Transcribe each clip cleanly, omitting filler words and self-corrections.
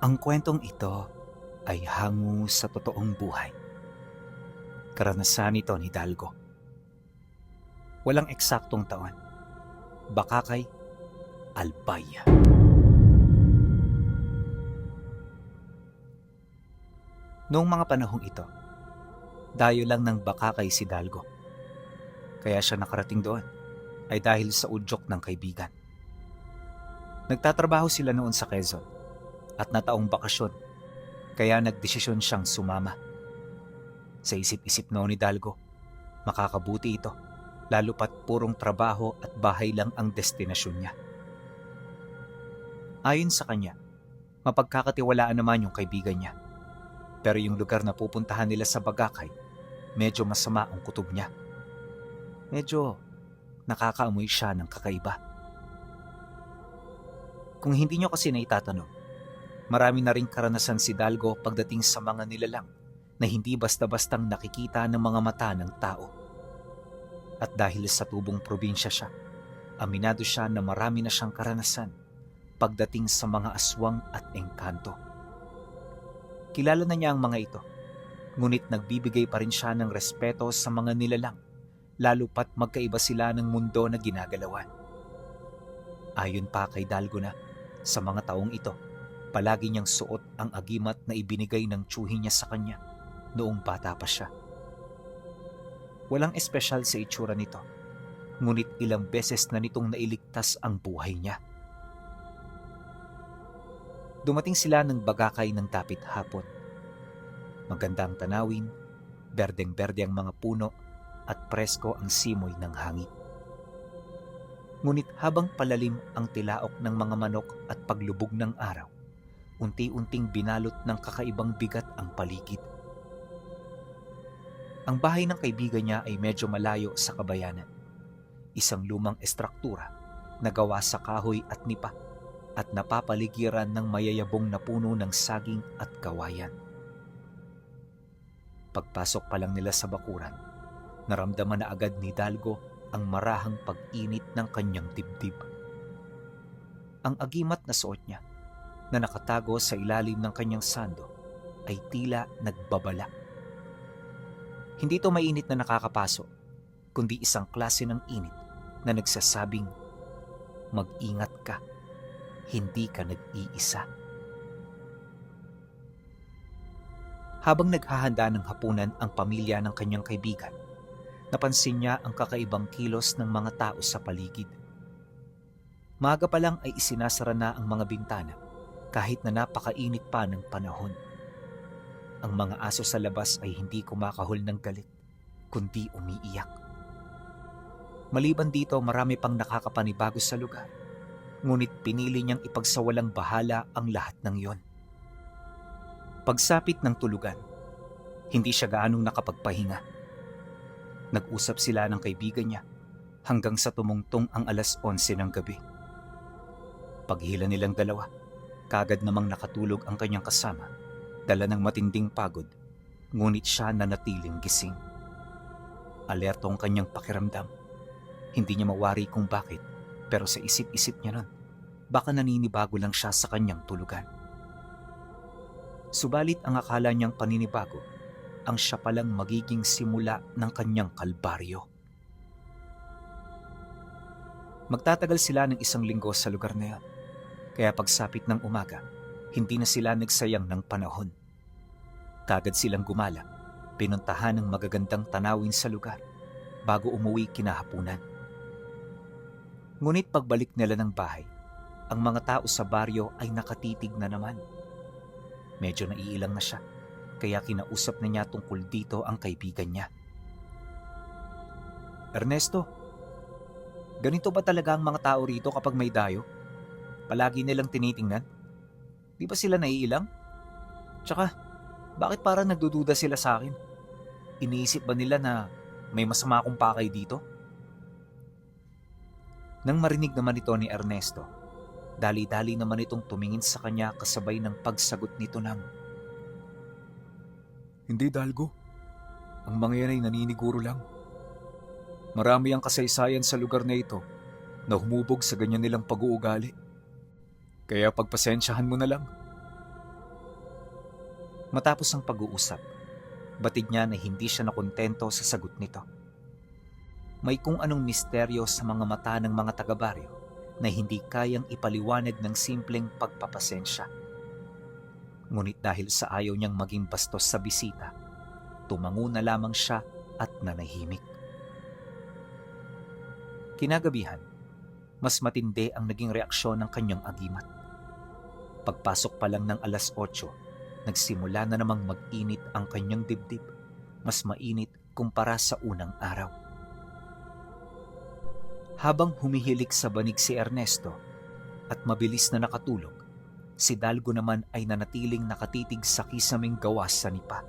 Ang kwentong ito ay hango sa totoong buhay. Karanasan nito ni Dalgo. Walang eksaktong taon. Bakakay, Albay. Noong mga panahong ito, dayo lang ng Bakakay si Dalgo. Kaya siya nakarating doon ay dahil sa udyok ng kaibigan. Nagtatrabaho sila noon sa Quezon at nataong bakasyon kaya nagdesisyon siyang sumama. Sa isip-isip noon ni Dalgo, makakabuti ito lalo pat purong trabaho at bahay lang ang destinasyon niya. Ayon sa kanya, mapagkakatiwalaan naman yung kaibigan niya. Pero yung lugar na pupuntahan nila sa Bagakay, medyo masama ang kutob niya. Medyo nakakaamoy siya ng kakaiba. Kung hindi nyo kasi naitatanong, marami na ring karanasan si Dalgo pagdating sa mga nilalang na hindi basta-bastang nakikita ng mga mata ng tao. At dahil sa tubong probinsya siya, aminado siya na marami na siyang karanasan pagdating sa mga aswang at engkanto. Kilala na niya ang mga ito, ngunit nagbibigay pa rin siya ng respeto sa mga nilalang, lalo pat magkaiba sila ng mundo na ginagalawan. Ayon pa kay Dalgo na, sa mga taong ito, palagi niyang suot ang agimat na ibinigay ng tiyuhin niya sa kanya noong bata pa siya. Walang espesyal sa itsura nito, ngunit ilang beses na nitong nailigtas ang buhay niya. Dumating sila ng Bagakay ng dapit hapon. Maganda ang tanawin, berdeng-berde ang mga puno at presko ang simoy ng hangin. Ngunit habang palalim ang tilaok ng mga manok at paglubog ng araw, unti-unting binalot ng kakaibang bigat ang paligid. Ang bahay ng kaibigan niya ay medyo malayo sa kabayanan. Isang lumang estruktura na gawa sa kahoy at nipa at napapaligiran ng mayayabong na puno ng saging at kawayan. Pagpasok pa lang nila sa bakuran, naramdaman na agad ni Dalgo ang marahang pag-init ng kanyang dibdib. Ang agimat na suot niya na nakatago sa ilalim ng kanyang sando ay tila nagbabala. Hindi ito mainit na nakakapasok, kundi isang klase ng init na nagsasabing, mag-ingat ka, hindi ka nag-iisa. Habang naghahanda ng hapunan ang pamilya ng kanyang kaibigan, napansin niya ang kakaibang kilos ng mga tao sa paligid. Maaga pa lang ay isinasara na ang mga bintana kahit na napakainit pa ng panahon. Ang mga aso sa labas ay hindi kumakahol ng galit, kundi umiiyak. Maliban dito, marami pang nakakapanibago sa lugar, ngunit pinili niyang ipagsawalang bahala ang lahat ng yon. Pagsapit ng tulugan, hindi siya gaanong nakapagpahinga. Nag-usap sila ng kaibigan niya hanggang sa tumungtong ang 11:00 ng gabi. Paghila nilang dalawa, kagad namang nakatulog ang kanyang kasama, dala ng matinding pagod, ngunit siya nanatiling gising. Alerto ang kanyang pakiramdam. Hindi niya mawari kung bakit, pero sa isip-isip niya nun, baka naninibago lang siya sa kanyang tulugan. Subalit ang akala niyang paninibago, ang siya palang magiging simula ng kanyang kalbaryo. Magtatagal sila ng 1 linggo sa lugar na yan, kaya pagsapit ng umaga, hindi na sila nagsayang ng panahon. Kagad silang gumala, pinuntahan ng magagandang tanawin sa lugar bago umuwi kinahapunan. Ngunit pagbalik nila ng bahay, ang mga tao sa baryo ay nakatitig na naman. Medyo naiilang na siya, kaya kinausap na niya tungkol dito ang kaibigan niya. Ernesto, ganito ba talaga ang mga tao rito kapag may dayo? Palagi nilang tinitingnan? Di ba sila naiilang? Tsaka, bakit parang nagdududa sila sa akin? Iniisip ba nila na may masama akong pakay dito? Nang marinig naman ito ni Ernesto, dali-dali naman itong tumingin sa kanya kasabay ng pagsagot nito ng, "Hindi, Dalgo. Ang mga yan ay naniniguro lang. Marami ang kasaysayan sa lugar na ito na humubog sa ganyan nilang pag-uugali. Kaya pagpasensyahan mo na lang. Matapos ang pag-uusap, batid niya na hindi siya nakontento sa sagot nito. May kung anong misteryo sa mga mata ng mga taga-baryo na hindi kayang ipaliwanag ng simpleng pagpapasensya. Ngunit dahil sa ayaw niyang maging bastos sa bisita, tumango na lamang siya at nanahimik. Kinagabihan, mas matindi ang naging reaksyon ng kanyang agimat. Pagpasok pa lang ng 8:00, nagsimula na namang mag-init ang kanyang dibdib, mas mainit kumpara sa unang araw. Habang humihilik sa banig si Ernesto at mabilis na nakatulog, si Dalgo naman ay nanatiling nakatitig sa kisaming gawas sa nipa.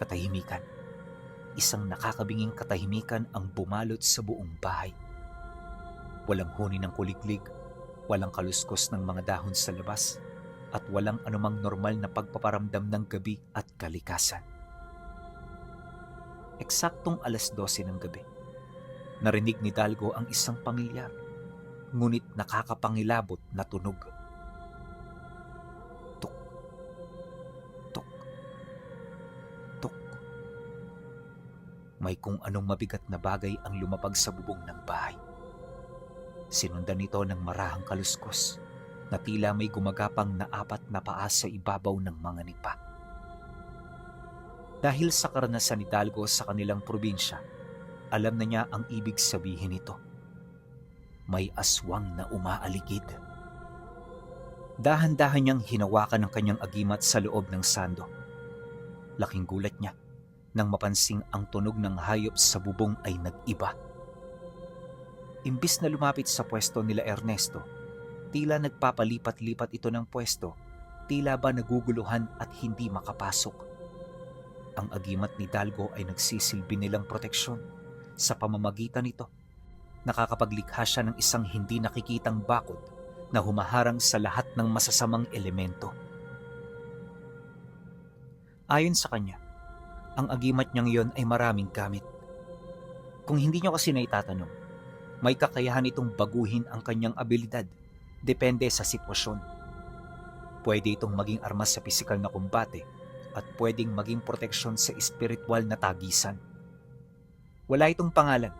Katahimikan. Isang nakakabinging katahimikan ang bumalot sa buong bahay. Walang huni ng kuliglig, walang kaluskos ng mga dahon sa labas, at walang anumang normal na pagpaparamdam ng gabi at kalikasan. Eksaktong 12:00 ng gabi, narinig ni Dalgo ang isang pamilyar, ngunit nakakapangilabot na tunog. Tuk, tuk, tuk. May kung anong mabigat na bagay ang lumapag sa bubong ng bahay. Sinundan nito ng marahang kaluskos na tila may gumagapang na 4 na paa sa ibabaw ng mga nipa. Dahil sa karanasan ni Dalgo sa kanilang probinsya, alam na niya ang ibig sabihin nito. May aswang na umaaligid. Dahan-dahan niyang hinawakan ang kanyang agimat sa loob ng sando. Laking gulat niya nang mapansing ang tunog ng hayop sa bubong ay nag-iba. Imbis na lumapit sa pwesto nila Ernesto, tila nagpapalipat-lipat ito ng pwesto, tila ba naguguluhan at hindi makapasok. Ang agimat ni Dalgo ay nagsisilbi nilang proteksyon. Sa pamamagitan nito, nakakapaglikha siya ng isang hindi nakikitang bakod na humaharang sa lahat ng masasamang elemento. Ayon sa kanya, ang agimat niyang yon ay maraming gamit. Kung hindi niyo kasi naitatanong, may kakayahan itong baguhin ang kanyang abilidad, depende sa sitwasyon. Pwede itong maging armas sa pisikal na kumbate at pwedeng maging proteksyon sa espiritual na tagisan. Wala itong pangalan,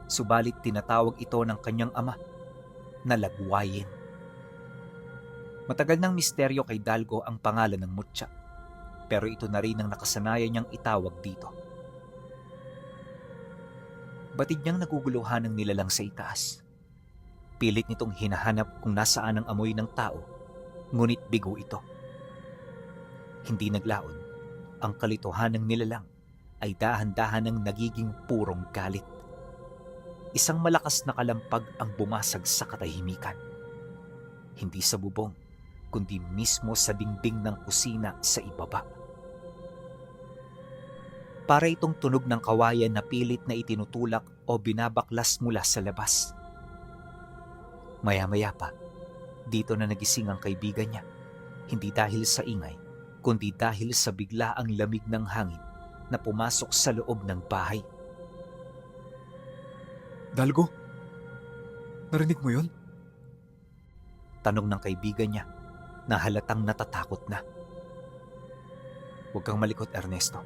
subalit tinatawag ito ng kanyang ama na lagwayin. Matagal ng misteryo kay Dalgo ang pangalan ng mutya, pero ito na rin ang nakasanayan niyang itawag dito. Batid niyang naguguluhan ng nilalang sa itaas. Pilit nitong hinahanap kung nasaan ang amoy ng tao, ngunit bigo ito. Hindi naglaon, ang kalituhan ng nilalang ay dahan-dahan ng nagiging purong galit. Isang malakas na kalampag ang bumasag sa katahimikan. Hindi sa bubong, kundi mismo sa dingding ng kusina sa ibaba. Para itong tunog ng kawayan na pilit na itinutulak o binabaklas mula sa labas. Maya-maya pa, dito na nagising ang kaibigan niya, hindi dahil sa ingay, kundi dahil sa biglaang lamig ng hangin na pumasok sa loob ng bahay. Dalgo, narinig mo yun? Tanong ng kaibigan niya na halatang natatakot na. Huwag kang malikot, Ernesto.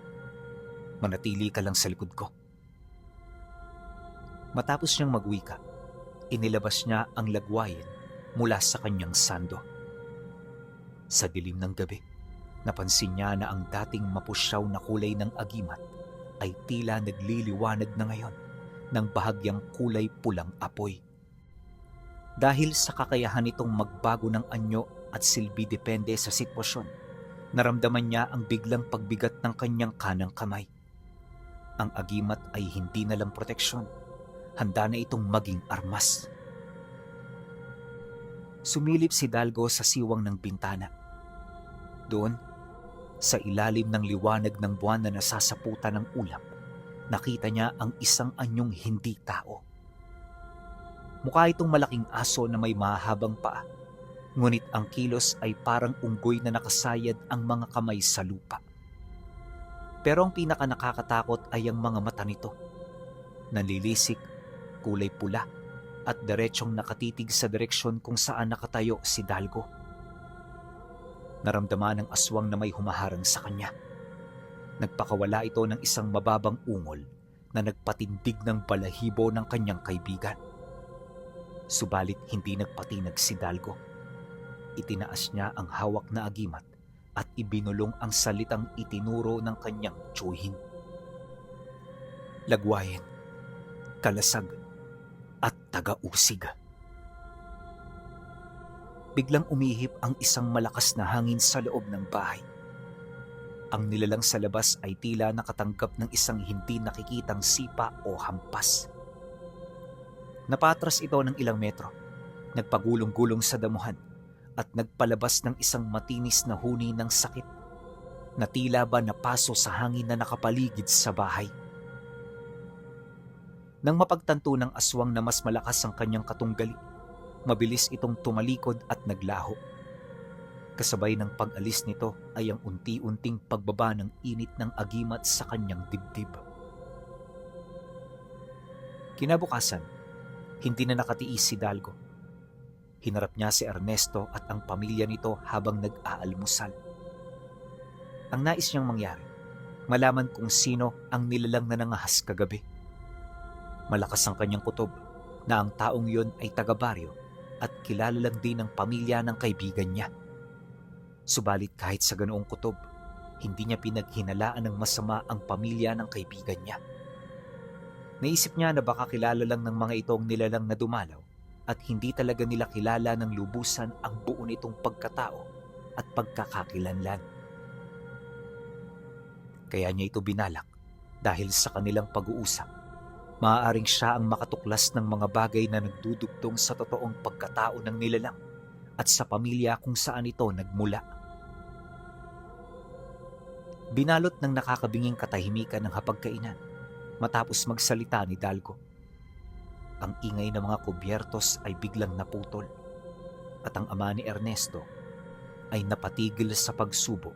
Manatili ka lang sa likod ko. Matapos niyang magwika, inilabas niya ang lagwayin mula sa kanyang sando. Sa dilim ng gabi, napansin niya na ang dating mapusyaw na kulay ng agimat ay tila nagliliwanag na ngayon ng bahagyang kulay pulang apoy. Dahil sa kakayahan nitong magbago ng anyo at silbi depende sa sitwasyon, naramdaman niya ang biglang pagbigat ng kanyang kanang kamay. Ang agimat ay hindi na lang proteksyon, handa na itong maging armas. Sumilip si Dalgo sa siwang ng bintana. Doon, sa ilalim ng liwanag ng buwan na nasasaputan ng ulap, nakita niya ang isang anyong hindi tao. Mukha itong malaking aso na may mahabang paa, ngunit ang kilos ay parang unggoy na nakasayad ang mga kamay sa lupa. Pero ang pinaka nakakatakot ay ang mga mata nito. Nanlilisik, kulay pula, at diretsyong nakatitig sa direksyon kung saan nakatayo si Dalgo. Naramdaman ng aswang na may humaharang sa kanya. Nagpakawala ito ng isang mababang ungol na nagpatindig ng balahibo ng kanyang kaibigan. Subalit hindi nagpatinag si Dalgo. Itinaas niya ang hawak na agimat at ibinulong ang salitang itinuro ng kanyang tiyuhin. Lagwayin, kalasag, at taga-usig. Biglang umihip ang isang malakas na hangin sa loob ng bahay. Ang nilalang sa labas ay tila nakatanggap ng isang hindi nakikitang sipa o hampas. Napatras ito ng ilang metro, nagpagulong-gulong sa damuhan at nagpalabas ng isang matinis na huni ng sakit na tila ba napaso sa hangin na nakapaligid sa bahay. Nang mapagtanto ng aswang na mas malakas ang kanyang katunggali, mabilis itong tumalikod at naglaho. Kasabay ng pag-alis nito ay ang unti-unting pagbaba ng init ng agimat sa kanyang dibdib. Kinabukasan, hindi na nakatiis si Dalgo. Hinarap niya si Ernesto at ang pamilya nito habang nag-aalmusal. Ang nais niyang mangyari, malaman kung sino ang nilalang na nangahas kagabi. Malakas ang kanyang kutob na ang taong yun ay taga-baryo at kilala lang din ng pamilya ng kaibigan niya. Subalit kahit sa ganoong kutob, hindi niya pinaghinalaan ng masama ang pamilya ng kaibigan niya. Naisip niya na baka kilala lang ng mga itong nilalang na dumalaw at hindi talaga nila kilala ng lubusan ang buo nitong pagkatao at pagkakakilanlan. Kaya niya ito binalak dahil sa kanilang pag-uusap. Maaaring siya ang makatuklas ng mga bagay na nagdudugtong sa totoong pagkatao ng nilalang at sa pamilya kung saan ito nagmula. Binalot ng nakakabinging katahimikan ng hapagkainan matapos magsalita ni Dalgo. Ang ingay ng mga kubyertos ay biglang naputol at ang ama ni Ernesto ay napatigil sa pagsubo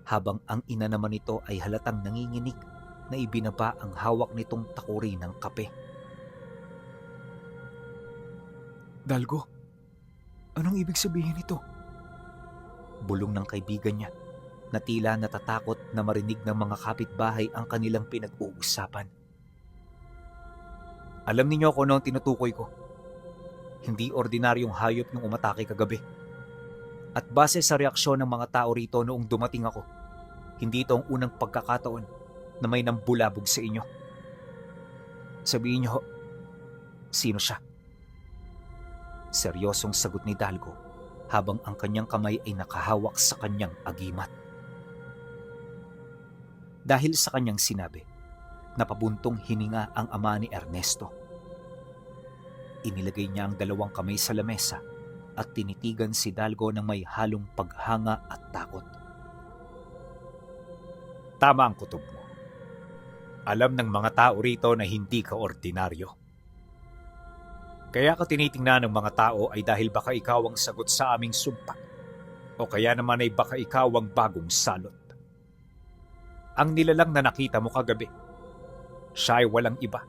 habang ang ina naman nito ay halatang nanginginig na ibinaba ang hawak nitong takuri ng kape. Dalgo, anong ibig sabihin nito? Bulong ng kaibigan niya na tila natatakot na marinig ng mga kapitbahay ang kanilang pinag-uusapan. Alam ninyo kung ano ang tinutukoy ko. Hindi ordinaryong hayop yung umatake kagabi. At base sa reaksyon ng mga tao rito noong dumating ako, hindi ito ang unang pagkakataon na may nambulabog sa inyo. Sabihin niyo, sino siya? Seryosong sagot ni Dalgo habang ang kanyang kamay ay nakahawak sa kanyang agimat. Dahil sa kanyang sinabi, napabuntong hininga ang ama ni Ernesto. Inilagay niya ang dalawang kamay sa lamesa at tinitigan si Dalgo ng may halong paghanga at takot. Tama ang kutob mo. Alam ng mga tao rito na hindi ka ordinaryo. Kaya ka tinitingnan ng mga tao ay dahil baka ikaw ang sagot sa aming sumpa o kaya naman ay baka ikaw ang bagong salot. Ang nilalang na nakita mo kagabi, siya ay walang iba,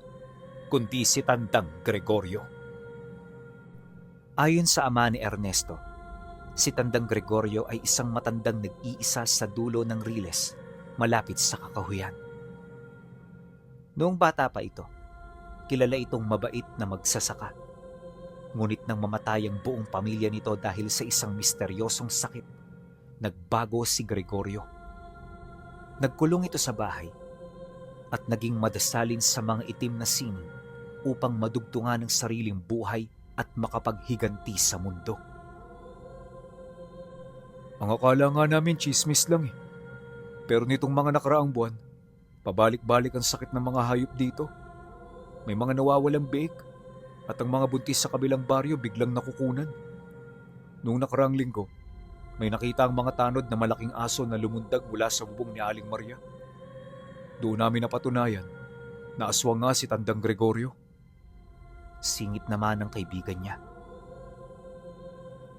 kundi si Tandang Gregorio. Ayon sa ama ni Ernesto, si Tandang Gregorio ay isang matandang nag-iisa sa dulo ng riles, malapit sa kakahuyan. Noong bata pa ito, kilala itong mabait na magsasaka. Ngunit nang mamatay ang buong pamilya nito dahil sa isang misteryosong sakit, nagbago si Gregorio. Nagkulong ito sa bahay at naging madasalin sa mga itim na sining upang madugtungan ng sariling buhay at makapaghiganti sa mundo. Ang akala nga namin chismis lang eh. Pero nitong mga nakaraang buwan, pabalik-balik ang sakit ng mga hayop dito. May mga nawawalang biig at ang mga buntis sa kabilang baryo biglang nakukunan. Noong nakaraang linggo, may nakita ang mga tanod na malaking aso na lumundag mula sa bubong ni Aling Maria. Doon namin napatunayan na aswang nga si Tandang Gregorio. Singit naman ng kaibigan niya.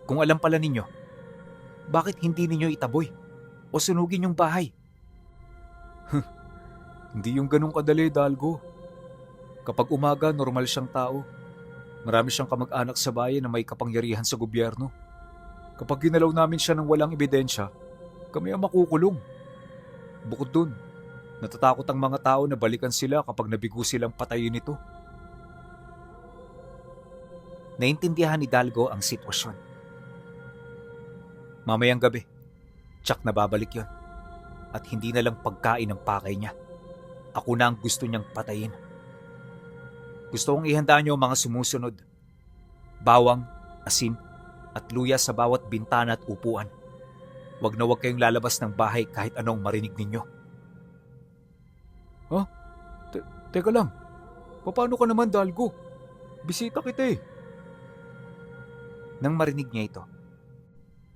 Kung alam pala ninyo, bakit hindi ninyo itaboy o sunugin yung bahay? Hindi yung ganong kadali, Dalgo. Kapag umaga, normal siyang tao. Marami siyang kamag-anak sa bayan na may kapangyarihan sa gobyerno. Kapag ginalaw namin siya ng walang ebidensya, kami ang makukulong. Bukod dun, natatakot ang mga tao na balikan sila kapag nabigo silang patayin ito. Naintindihan ni Dalgo ang sitwasyon. Mamayang gabi, Tsak na babalik yon. At hindi na lang pagkain ng pakay niya. Ako na ang gusto niyang patayin. Gusto kong ihanda niyo ang mga sumusunod. Bawang, asin, at luya sa bawat bintana at upuan. Huwag na huwag kayong lalabas ng bahay kahit anong marinig ninyo. Teka lang, paano ka naman, Dalgo? Bisita kita eh. Nang marinig niya ito,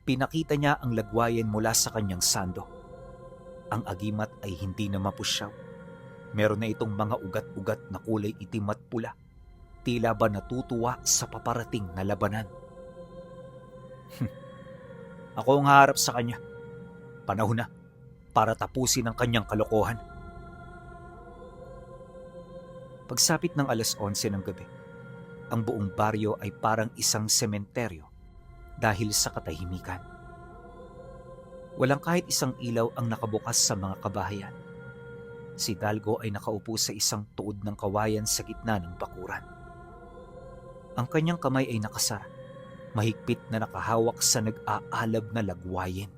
pinakita niya ang lagwayen mula sa kanyang sando. Ang agimat ay hindi na mapusyaw. Meron na itong mga ugat-ugat na kulay itim at pula. Tila ba natutuwa sa paparating na labanan. Ako ang haharap sa kanya. Panahon na para tapusin ang kanyang kalokohan. Pagsapit ng 11:11 ng gabi, ang buong baryo ay parang isang sementeryo dahil sa katahimikan. Walang kahit isang ilaw ang nakabukas sa mga kabahayan. Si Dalgo ay nakaupo sa isang tuod ng kawayan sa gitna ng bakuran. Ang kanyang kamay ay nakasara, mahigpit na nakahawak sa nag-aalab na lagwayin.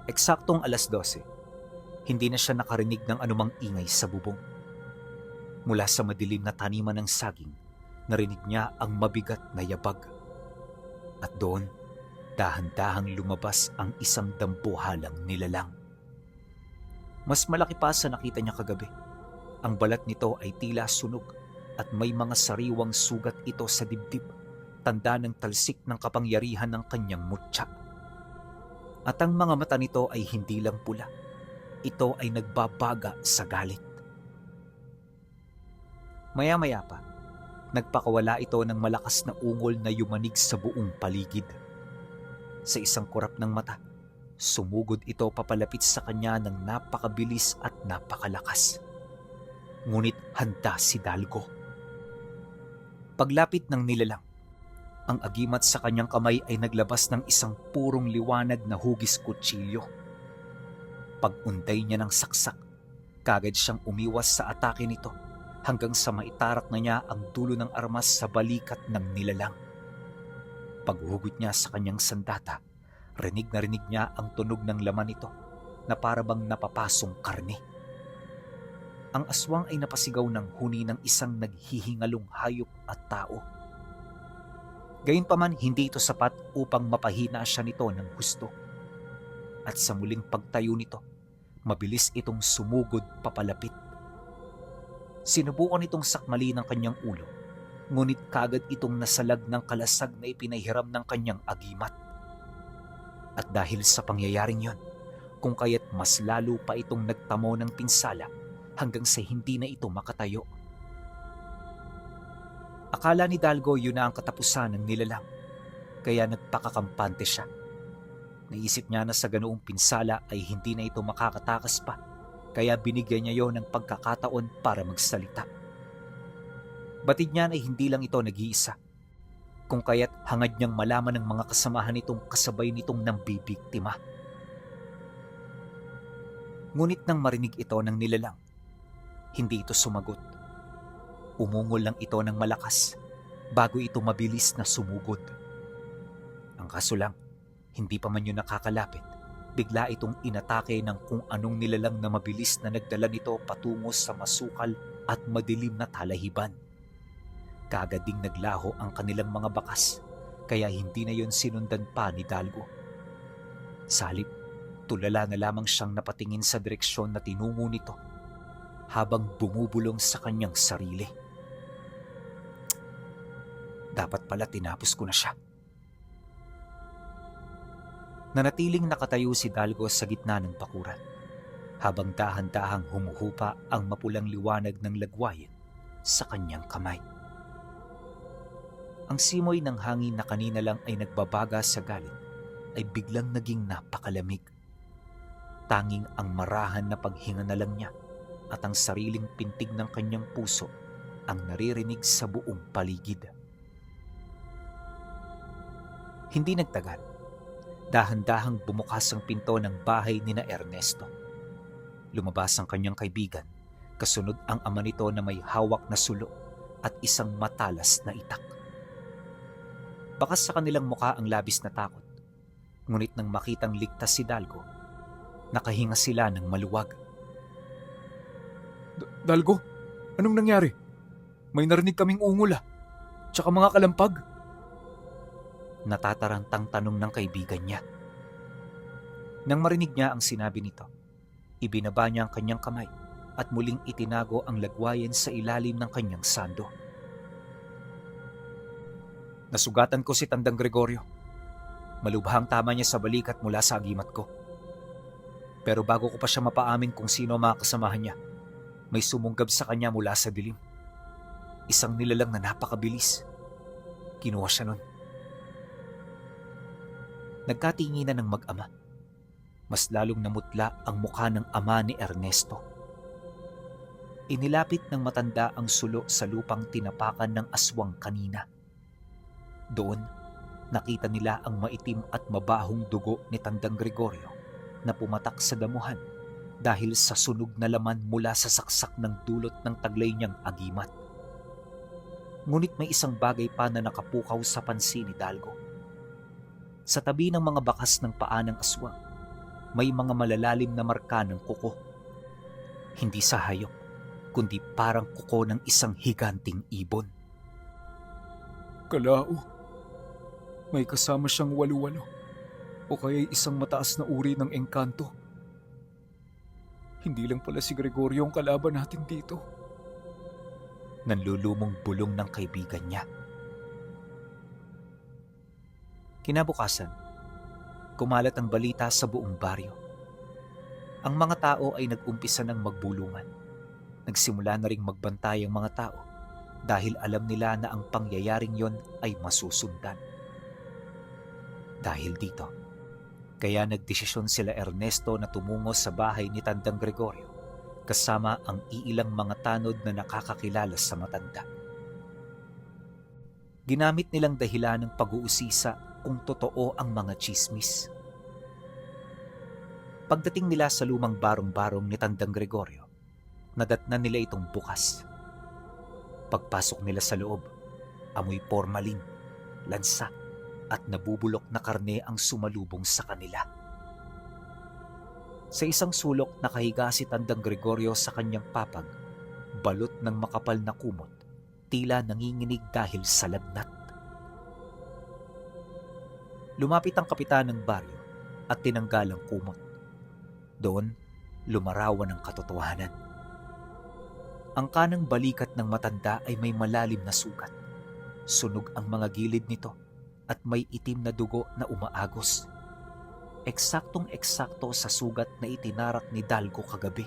Eksaktong 12:00, hindi na siya nakarinig ng anumang ingay sa bubong. Mula sa madilim na taniman ng saging, narinig niya ang mabigat na yabag. At doon, dahan-dahang lumabas ang isang dambuhalang nilalang. Mas malaki pa sa nakita niya kagabi. Ang balat nito ay tila sunog at may mga sariwang sugat ito sa dibdib, tanda ng talsik ng kapangyarihan ng kanyang mutya. At ang mga mata nito ay hindi lang pula. Ito ay nagbabaga sa galit. Maya-maya pa, nagpakawala ito ng malakas na ungol na yumanig sa buong paligid. Sa isang kurap ng mata, sumugod ito papalapit sa kanya ng napakabilis at napakalakas. Ngunit handa si Dalgo. Paglapit ng nilalang, ang agimat sa kanyang kamay ay naglabas ng isang purong liwanag na hugis kutsilyo. Pag-unday niya ng saksak, kagad siyang umiwas sa atake nito hanggang sa maitarak na niya ang dulo ng armas sa balikat ng nilalang. Paghugot niya sa kanyang sandata, rinig na rinig niya ang tunog ng laman nito na parabang napapasong karne. Ang aswang ay napasigaw ng huni ng isang naghihingalong hayop at tao. Gayunpaman, hindi ito sapat upang mapahina siya nito ng husto. At sa muling pagtayo nito, mabilis itong sumugod papalapit. Sinubukan itong sakmali ng kanyang ulo, ngunit kagad itong nasalag ng kalasag na ipinahiram ng kanyang agimat. At dahil sa pangyayaring yon, kung kaya't mas lalo pa itong nagtamo ng pinsala hanggang sa hindi na ito makatayo. Akala ni Dalgo yun na ang katapusan ng nilalang, kaya nagpakakampante siya. Naisip niya na sa ganoong pinsala ay hindi na ito makakatakas pa, kaya binigyan niya yon ng pagkakataon para magsalita. Batid niya ay hindi lang ito nag-iisa, kung kaya't hangad niyang malaman ng mga kasamahan nitong kasabay nitong nambibiktima. Ngunit nang marinig ito ng nilalang, hindi ito sumagot. Umungol lang ito ng malakas bago ito mabilis na sumugod. Ang kaso lang, hindi pa man yun nakakalapit, bigla itong inatake ng kung anong nilalang na mabilis na nagdala nito patungo sa masukal at madilim na talahiban. Kaagad ding naglaho ang kanilang mga bakas, kaya hindi na yun sinundan pa ni Dalgo. Sa halip, tulala na lamang siyang napatingin sa direksyon na tinungo nito habang bumubulong sa kanyang sarili. Dapat pala tinapos ko na siya. Nanatiling nakatayo si Dalgo sa gitna ng bakuran habang dahan-dahang humuhupa ang mapulang liwanag ng lagwayin sa kanyang kamay. Ang simoy ng hangin na kanina lang ay nagbabaga sa galit ay biglang naging napakalamig. Tanging ang marahan na paghinga na lang niya at ang sariling pintig ng kanyang puso ang naririnig sa buong paligid. Hindi nagtagal. Dahan-dahang bumukas ang pinto ng bahay ni na Ernesto. Lumabas ang kanyang kaibigan, kasunod ang ama nito na may hawak na sulo at isang matalas na itak. Bakas sa kanilang muka ang labis na takot, ngunit nang makitang ligtas si Dalgo, nakahinga sila ng maluwag. Dalgo, anong nangyari? May narinig kaming ungol tsaka mga kalampag. Natatarantang tanong ng kaibigan niya. Nang marinig niya ang sinabi nito, ibinaba niya ang kanyang kamay at muling itinago ang lagwayen sa ilalim ng kanyang sando. Nasugatan ko si Tandang Gregorio. Malubhang tama niya sa balikat mula sa agimat ko. Pero bago ko pa siya mapaamin kung sino ang mga kasamahan niya, may sumunggab sa kanya mula sa dilim. Isang nilalang na napakabilis. Kinuha siya nun. Nagkatinginan ng mag-ama. Mas lalong namutla ang mukha ng ama ni Ernesto. Inilapit ng matanda ang sulo sa lupang tinapakan ng aswang kanina. Doon, nakita nila ang maitim at mabahong dugo ni Tandang Gregorio na pumatak sa damuhan dahil sa sunog na laman mula sa saksak ng dulot ng taglay niyang agimat. Ngunit may isang bagay pa na nakapukaw sa pansin ni Dalgo. Sa tabi ng mga bakas ng paa ng aswang, may mga malalalim na marka ng kuko. Hindi sa hayop, kundi parang kuko ng isang higanting ibon. Kalao, may kasama siyang walu-walo o kaya isang mataas na uri ng engkanto. Hindi lang pala si Gregorio ang kalaban natin dito. Nanlulumong bulong ng kaibigan niya. Kinabukasan, kumalat ang balita sa buong baryo. Ang mga tao ay nag-umpisa ng magbulungan. Nagsimula na ring magbantay ang mga tao dahil alam nila na ang pangyayaring yon ay masusundan. Dahil dito, kaya nagdesisyon sila Ernesto na tumungo sa bahay ni Tandang Gregorio kasama ang iilang mga tanod na nakakakilala sa matanda. Ginamit nilang dahilan ng pag-uusisa kung totoo ang mga tsismis. Pagdating nila sa lumang barong-barong ni Tandang Gregorio, nadatnan nila itong bukas. Pagpasok nila sa loob, amoy pormalin, lansa, at nabubulok na karne ang sumalubong sa kanila. Sa isang sulok nakahiga si Tandang Gregorio sa kanyang papag, balot ng makapal na kumot, tila nanginginig dahil sa lagnat. Lumapit ang kapitan ng baryo at tinanggal ang kumot. Doon, lumarawan ang katotohanan. Ang kanang balikat ng matanda ay may malalim na sugat. Sunog ang mga gilid nito at may itim na dugo na umaagos. Eksaktong-eksakto sa sugat na itinarak ni Dalgo kagabi.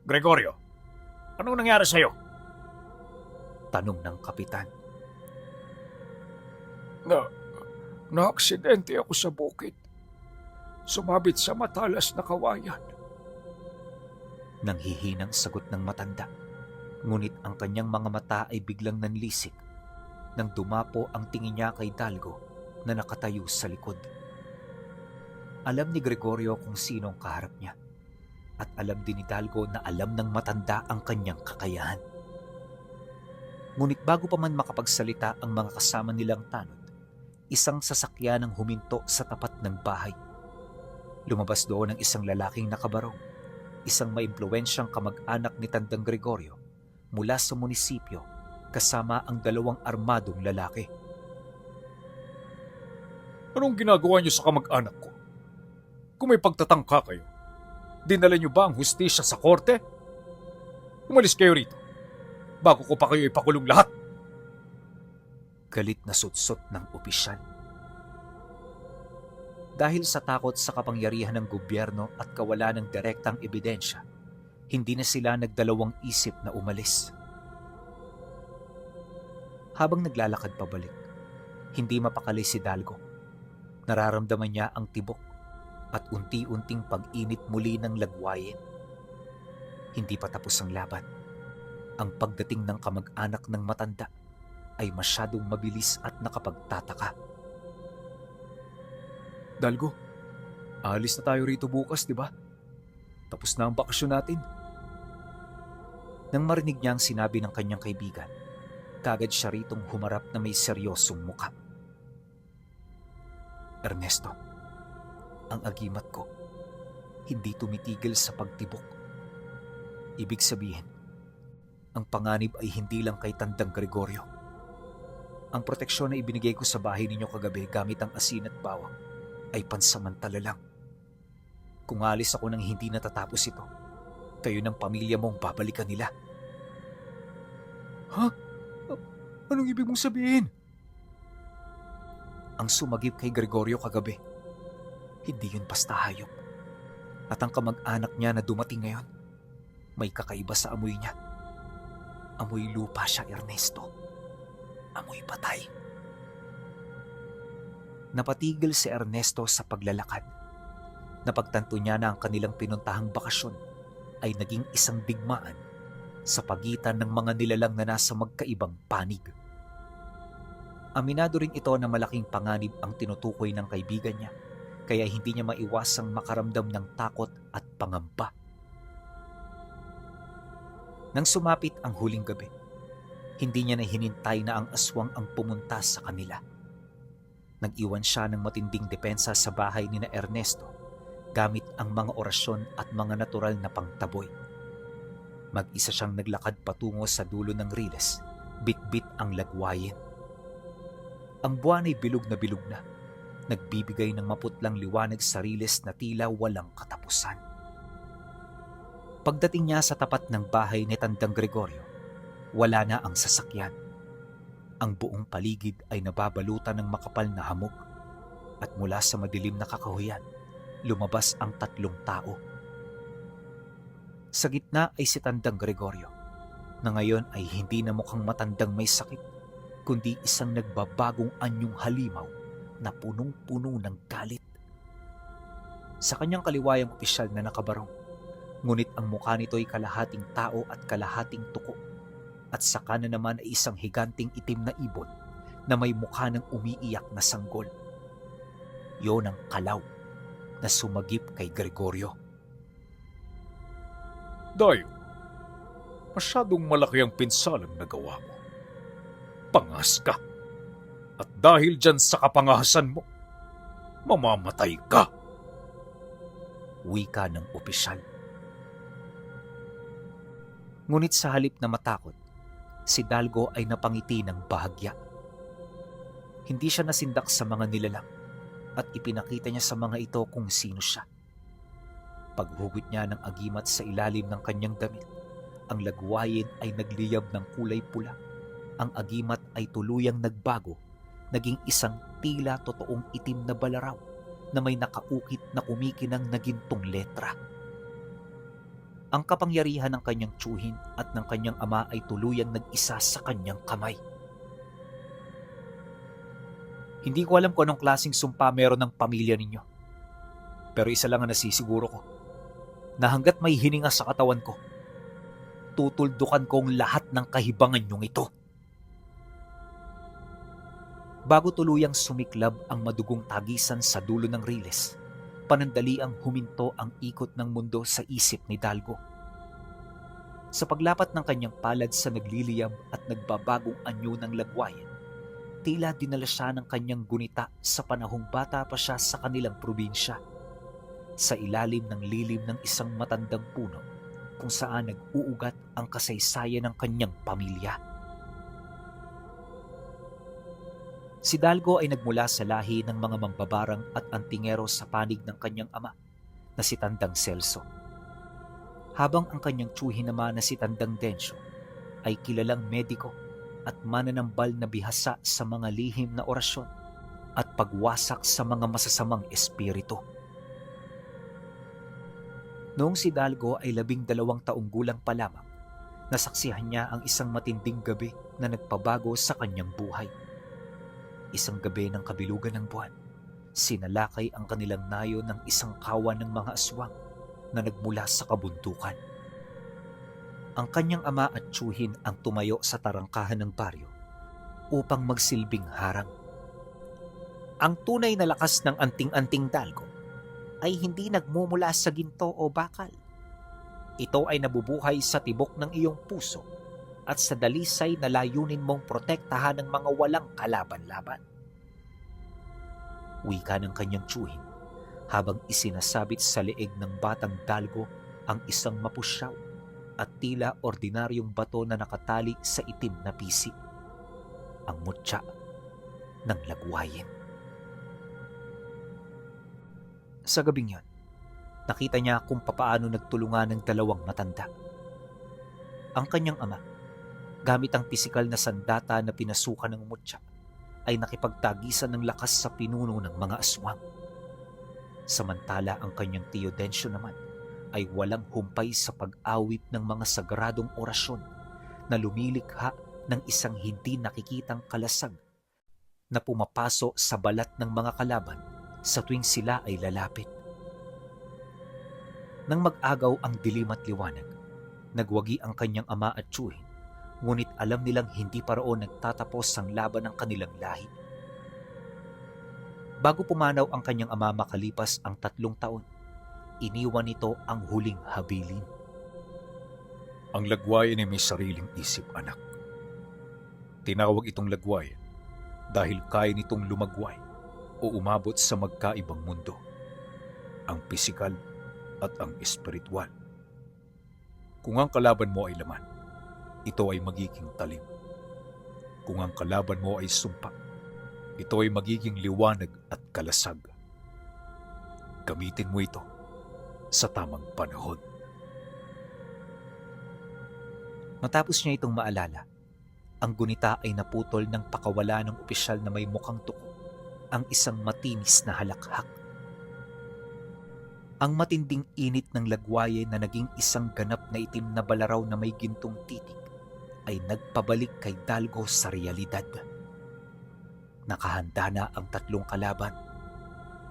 Gregorio, anong nangyari sa'yo? Tanong ng kapitan. Na-aksidente ako sa bukid. Sumabit sa matalas na kawayan. Nanghihinang sagot ng matanda. Ngunit ang kanyang mga mata ay biglang nanlisik nang dumapo ang tingin niya kay Dalgo na nakatayo sa likod. Alam ni Gregorio kung sino ang kaharap niya at alam din ni Dalgo na alam ng matanda ang kanyang kakayahan. Ngunit bago pa man makapagsalita ang mga kasama nilang tanod, isang sasakyan ang huminto sa tapat ng bahay. Lumabas doon ang isang lalaking nakabarong, isang maimpluwensyang kamag-anak ni Tandang Gregorio mula sa munisipyo kasama ang dalawang armadong lalaki. Anong ginagawa niyo sa kamag-anak ko? Kung may pagtatangka kayo, dinala niyo ba ang hustisya sa korte? Umalis kayo rito bago ko pa kayo ipakulong lahat. Galit na sutsot ng opisyal. Dahil sa takot sa kapangyarihan ng gobyerno at kawalan ng direktang ebidensya, hindi na sila nagdalawang isip na umalis. Habang naglalakad pabalik, hindi mapakali si Dalgo. Nararamdaman niya ang tibok at unti-unting pag-init muli ng lagwayin. Hindi pa tapos ang laban. Ang pagdating ng kamag-anak ng matanda, ay masyadong mabilis at nakapagtataka. Dalgo, aalis na tayo rito bukas, di ba? Tapos na ang bakasyon natin. Nang marinig niya ang sinabi ng kanyang kaibigan, kagad siya ritong humarap na may seryosong mukha. Ernesto, ang agimat ko, hindi tumitigil sa pagtibok. Ibig sabihin, ang panganib ay hindi lang kay Tandang Gregorio. Ang proteksyon na ibinigay ko sa bahay ninyo kagabi gamit ang asin at bawang ay pansamantala lang. Kung alis ako nang hindi natatapos ito, kayo ng pamilya mong babalikan nila. Ha? Anong ibig mong sabihin? Ang sumagip kay Gregorio kagabi, hindi yun basta hayop. At ang kamag-anak niya na dumating ngayon, may kakaiba sa amoy niya. Amoy lupa siya, Ernesto. Amoy patay. Napatigil si Ernesto sa paglalakad. Napagtanto niya na ang kanilang pinuntahang bakasyon ay naging isang digmaan sa pagitan ng mga nilalang na nasa magkaibang panig. Aminado rin ito na malaking panganib ang tinutukoy ng kaibigan niya, kaya hindi niya maiwasang makaramdam ng takot at pangamba. Nang sumapit ang huling gabi, hindi niya na hinintay na ang aswang ang pumunta sa kanila. Nag-iwan siya ng matinding depensa sa bahay ni na Ernesto gamit ang mga orasyon at mga natural na pangtaboy. Mag-isa siyang naglakad patungo sa dulo ng riles, bit-bit ang lagwayin. Ang buwan ay bilog na, nagbibigay ng maputlang liwanag sa riles na tila walang katapusan. Pagdating niya sa tapat ng bahay ni Tandang Gregorio, wala na ang sasakyan. Ang buong paligid ay nababalutan ng makapal na hamog at mula sa madilim na kakahuyan, lumabas ang 3 tao. Sa gitna ay si Tandang Gregorio, na ngayon ay hindi na mukhang matandang may sakit, kundi isang nagbabagong anyong halimaw na punong-puno ng galit. Sa kanyang kaliwayang opisyal na nakabarong, ngunit ang mukha nito ay kalahating tao at kalahating tuko, at sa kanan naman ay isang higanting itim na ibon na may mukha ng umiiyak na sanggol. Yon ang kalaw na sumagip kay Gregorio. Dayo, masyadong malaki ang pinsalang nagawa mo. Pangas ka. At dahil dyan sa kapangahasan mo, mamamatay ka. Wika ng opisyal. Ngunit sa halip na matakot, si Dalgo ay napangiti ng bahagya. Hindi siya nasindak sa mga nilalang at ipinakita niya sa mga ito kung sino siya. Paghugot niya ng agimat sa ilalim ng kanyang damit, ang lagwayin ay nagliyab ng kulay pula. Ang agimat ay tuluyang nagbago, naging isang tila totoong itim na balaraw na may nakaukit na kumikinang na gintong letra. Ang kapangyarihan ng kanyang tiyuhin at ng kanyang ama ay tuluyang nag-isa sa kanyang kamay. Hindi ko alam kung anong klaseng sumpa meron ng pamilya ninyo. Pero isa lang ang nasisiguro ko, na hanggat may hininga sa katawan ko, tutuldukan ko ang lahat ng kahibangan nyong ito. Bago tuluyang sumiklab ang madugong tagisan sa dulo ng riles, panandaliang huminto ang ikot ng mundo sa isip ni Dalgo. Sa paglapat ng kanyang palad sa nagliliyab at nagbabagong anyo ng lagwayan, tila dinala siya ng kanyang gunita sa panahong bata pa siya sa kanilang probinsya, sa ilalim ng lilim ng isang matandang puno kung saan nag-uugat ang kasaysayan ng kanyang pamilya. Si Dalgo ay nagmula sa lahi ng mga mambabarang at antingero sa panig ng kanyang ama na si Tandang Celso. Habang ang kanyang tiyuhin naman na si Tandang Densyo ay kilalang mediko at mananambal na bihasa sa mga lihim na orasyon at pagwasak sa mga masasamang espiritu. Noong si Dalgo ay 12 taong gulang pa lamang, nasaksihan niya ang isang matinding gabi na nagpabago sa kanyang buhay. Isang gabi ng kabilugan ng buwan, sinalakay ang kanilang nayo ng isang kawan ng mga aswang na nagmula sa kabundukan. Ang kanyang ama at tiyuhin ang tumayo sa tarangkahan ng baryo upang magsilbing harang. Ang tunay na lakas ng anting-anting Dalgo ay hindi nagmumula sa ginto o bakal. Ito ay nabubuhay sa tibok ng iyong puso at sa dalisay na layunin mong protektahan ng mga walang kalaban-laban. Wika ng kanyang tiyuhin habang isinasabit sa leeg ng batang Dalgo ang isang mapusyaw at tila ordinaryong bato na nakatali sa itim na pisi. Ang mutya ng lagwayin. Sa gabing yon, nakita niya kung papaano nagtulungan ng dalawang matanda. Ang kanyang ama, gamit ang pisikal na sandata na pinasukan ng mutya, ay nakipagtagisan ng lakas sa pinuno ng mga aswang. Samantala ang kanyang tiyo Densyo naman ay walang humpay sa pag-awit ng mga sagradong orasyon na lumilikha ng isang hindi nakikitang kalasag na pumapaso sa balat ng mga kalaban sa tuwing sila ay lalapit. Nang mag-agaw ang dilim at liwanag, nagwagi ang kanyang ama at tiyuhin, ngunit alam nilang hindi pa roon nagtatapos ang laban ng kanilang lahi. Bago pumanaw ang kanyang ama makalipas ang 3 taon, iniwan nito ang huling habilin. Ang lagwayan ay may sariling isip, anak. Tinawag itong lagwayan dahil kaya nitong lumagway o umabot sa magkaibang mundo, ang pisikal at ang espiritual. Kung ang kalaban mo ay laman, ito ay magiging talim. Kung ang kalaban mo ay sumpa, ito ay magiging liwanag at kalasag. Gamitin mo ito sa tamang panahon. Matapos niya itong maalala, ang gunita ay naputol ng pakawala ng opisyal na may mukhang tuko, ang isang matinis na halakhak. Ang matinding init ng lagwaye na naging isang ganap na itim na balaraw na may gintong titik ay nagpabalik kay Dalgo sa realidad. Nakahanda na ang 3 kalaban.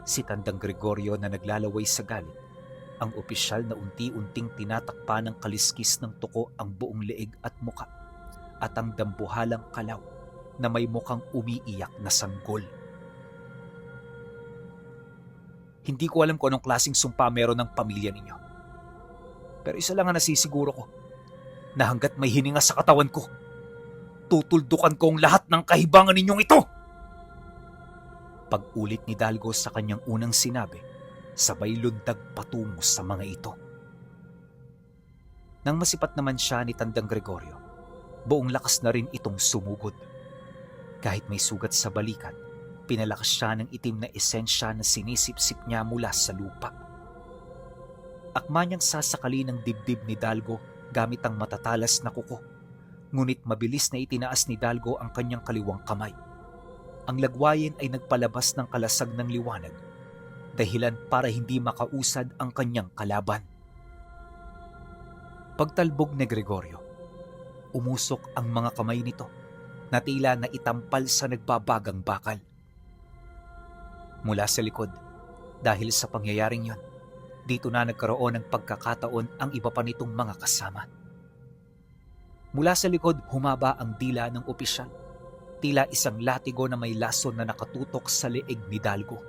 Si Tandang Gregorio na naglalaway sa galit, ang opisyal na unti-unting tinatakpa ng kaliskis ng tuko ang buong leeg at muka, at ang dambuhalang Kalaw na may mukhang umiiyak na sanggol. Hindi ko alam kung anong klaseng sumpa meron ng pamilya ninyo. Pero isa lang ang nasisiguro ko, na hanggat may hininga sa katawan ko, tutuldukan ko ang lahat ng kahibangan ninyong ito! Pag-ulit ni Dalgo sa kanyang unang sinabi, sabay lundag patungo sa mga ito. Nang masipat naman siya ni Tandang Gregorio, buong lakas na rin itong sumugod. Kahit may sugat sa balikat, pinalakas siya ng itim na esensya na sinisip-sip niya mula sa lupa. Akma niyang sasakali ng dibdib ni Dalgo gamit ang matatalas na kuko, ngunit mabilis na itinaas ni Dalgo ang kanyang kaliwang kamay. Ang lagwayin ay nagpalabas ng kalasag ng liwanag, dahilan para hindi makausad ang kanyang kalaban. Pagtalbog ni Gregorio, umusok ang mga kamay nito na tila na itampal sa nagbabagang bakal. Mula sa likod, dahil sa pangyayaring yon, dito na nagkaroon ng pagkakataon ang iba pa nitong mga kasama. Mula sa likod, humaba ang dila ng opisyal, tila isang latigo na may lason na nakatutok sa leeg ni Dalgo.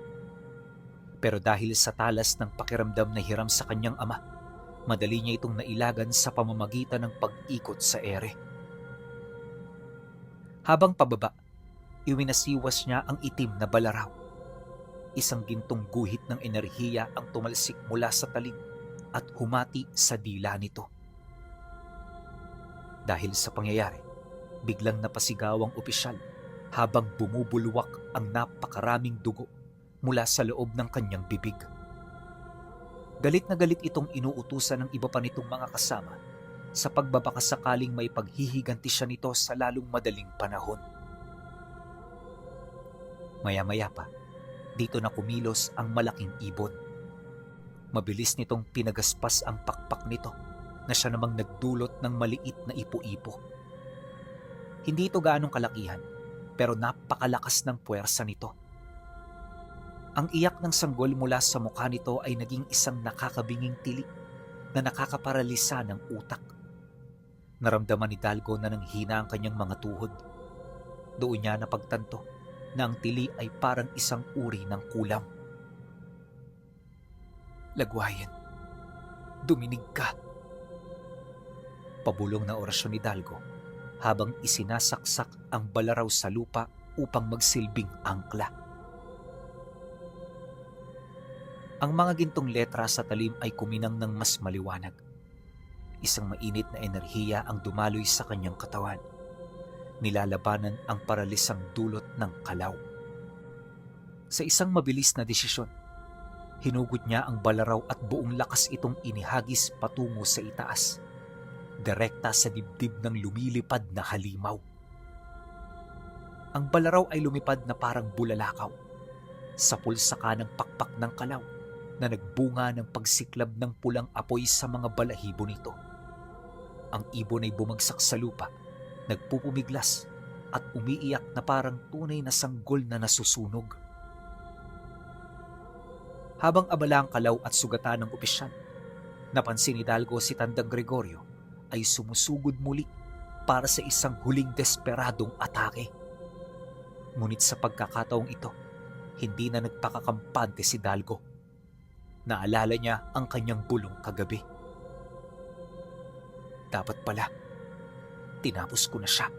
Pero dahil sa talas ng pakiramdam na hiram sa kanyang ama, madali niya itong nailagan sa pamamagitan ng pag-ikot sa ere. Habang pababa, iwinasiwas niya ang itim na balaraw. Isang gintong guhit ng enerhiya ang tumalsik mula sa talim at humati sa dila nito. Dahil sa pangyayari, biglang napasigaw ang opisyal habang bumubulwak ang napakaraming dugo mula sa loob ng kanyang bibig. Galit na galit itong inuutusan ng iba pa nitong mga kasama sa pagbabakasakaling may paghihiganti siya nito sa lalong madaling panahon. Maya-maya pa, dito na kumilos ang malaking ibon. Mabilis nitong pinagaspas ang pakpak nito na siya namang nagdulot ng maliit na ipo-ipo. Hindi ito gaanong kalakihan, pero napakalakas ng puwersa nito. Ang iyak ng sanggol mula sa mukha nito ay naging isang nakakabinging tili na nakakaparalisa ng utak. Naramdaman ni Dalgo na nanghina ang kanyang mga tuhod. doon niya napagtanto na ang tili ay parang isang uri ng kulam. "Lagwayan, duminig ka." Pabulong na orasyon ni Dalgo habang isinasaksak ang balaraw sa lupa upang magsilbing angkla. Ang mga gintong letra sa talim ay kuminang ng mas maliwanag. Isang mainit na enerhiya ang dumaloy sa kanyang katawan. Nilalabanan ang paralisang dulot ng kalaw. Sa isang mabilis na desisyon, hinugod niya ang balaraw at buong lakas itong inihagis patungo sa itaas, direkta sa dibdib ng lumilipad na halimaw. Ang balaraw ay lumipad na parang bulalakaw, sa pulsaka ng pakpak ng kalaw na nagbunga ng pagsiklab ng pulang apoy sa mga balahibo nito. Ang ibon ay bumagsak sa lupa, nagpupumiglas at umiiyak na parang tunay na sanggol na nasusunog. Habang abala ang kalaw at sugatan ng opisyal, napansin ni Dalgo si Tandang Gregorio ay sumusugod muli para sa isang huling desperadong atake. Ngunit sa pagkakataong ito, hindi na nagpakakampante si Dalgo. Naalala niya ang kanyang bulong kagabi. Dapat pala, tinapos ko na siya.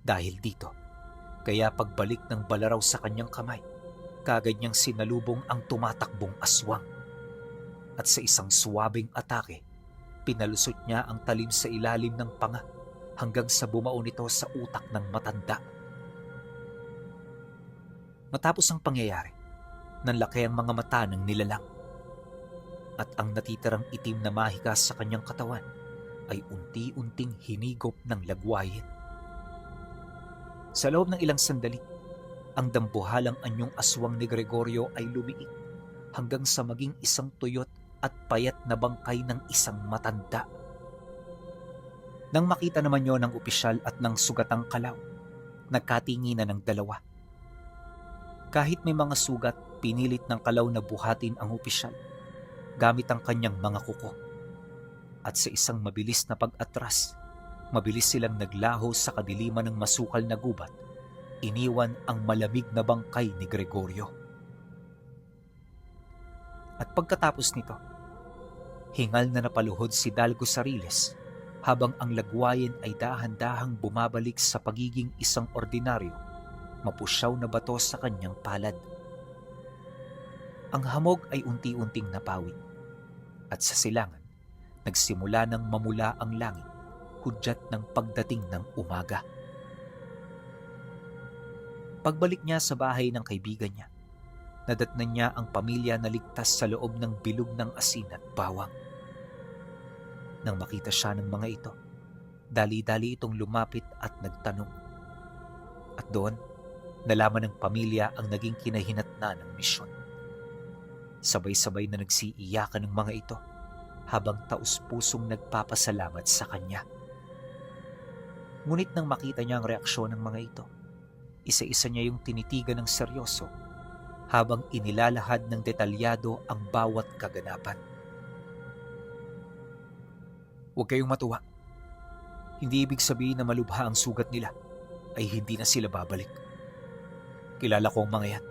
Dahil dito, kaya pagbalik ng balaraw sa kanyang kamay, kagad niyang sinalubong ang tumatakbong aswang. At sa isang suwabing atake, pinalusot niya ang talim sa ilalim ng panga hanggang sa bumao nito sa utak ng matanda. Matapos ang pangyayari, nanlaki ang mga mata ng nilalang. At ang natitirang itim na mahika sa kanyang katawan ay unti-unting hinigop ng lagwayin. Sa loob ng ilang sandali, ang dambuhalang anyong aswang ni Gregorio ay lumiit hanggang sa maging isang tuyot at payat na bangkay ng isang matanda. Nang makita naman yon ng opisyal at ng sugatang kalaw, nagkatinginan ng dalawa. Kahit may mga sugat, pinilit ng kalaw na buhatin ang opisyal gamit ang kanyang mga kuko. At sa isang mabilis na pag-atras, mabilis silang naglaho sa kadiliman ng masukal na gubat, iniwan ang malamig na bangkay ni Gregorio. At pagkatapos nito, hingal na napaluhod si Dalgo Sariles habang ang lagwayin ay dahan-dahang bumabalik sa pagiging isang ordinaryo, mapusyaw na bato sa kanyang palad. Ang hamog ay unti-unting napawi at sa silangan, nagsimula ng mamula ang langit, hudyat ng pagdating ng umaga. Pagbalik niya sa bahay ng kaibigan niya, nadatnan niya ang pamilya na ligtas sa loob ng bilog ng asin at bawang. Nang makita siya ng mga ito, dali-dali itong lumapit at nagtanong. At doon, nalaman ng pamilya ang naging kinahinatnan ng misyon. Sabay-sabay na nagsiiyakan ng mga ito habang taus-pusong nagpapasalamat sa kanya. Ngunit nang makita niya ang reaksyon ng mga ito, isa-isa niya yung tinitigan ng seryoso habang inilalahad ng detalyado ang bawat kaganapan. Huwag kayong matuwa. Hindi ibig sabihin na malubha ang sugat nila ay hindi na sila babalik. Kilala ko ang mga yan.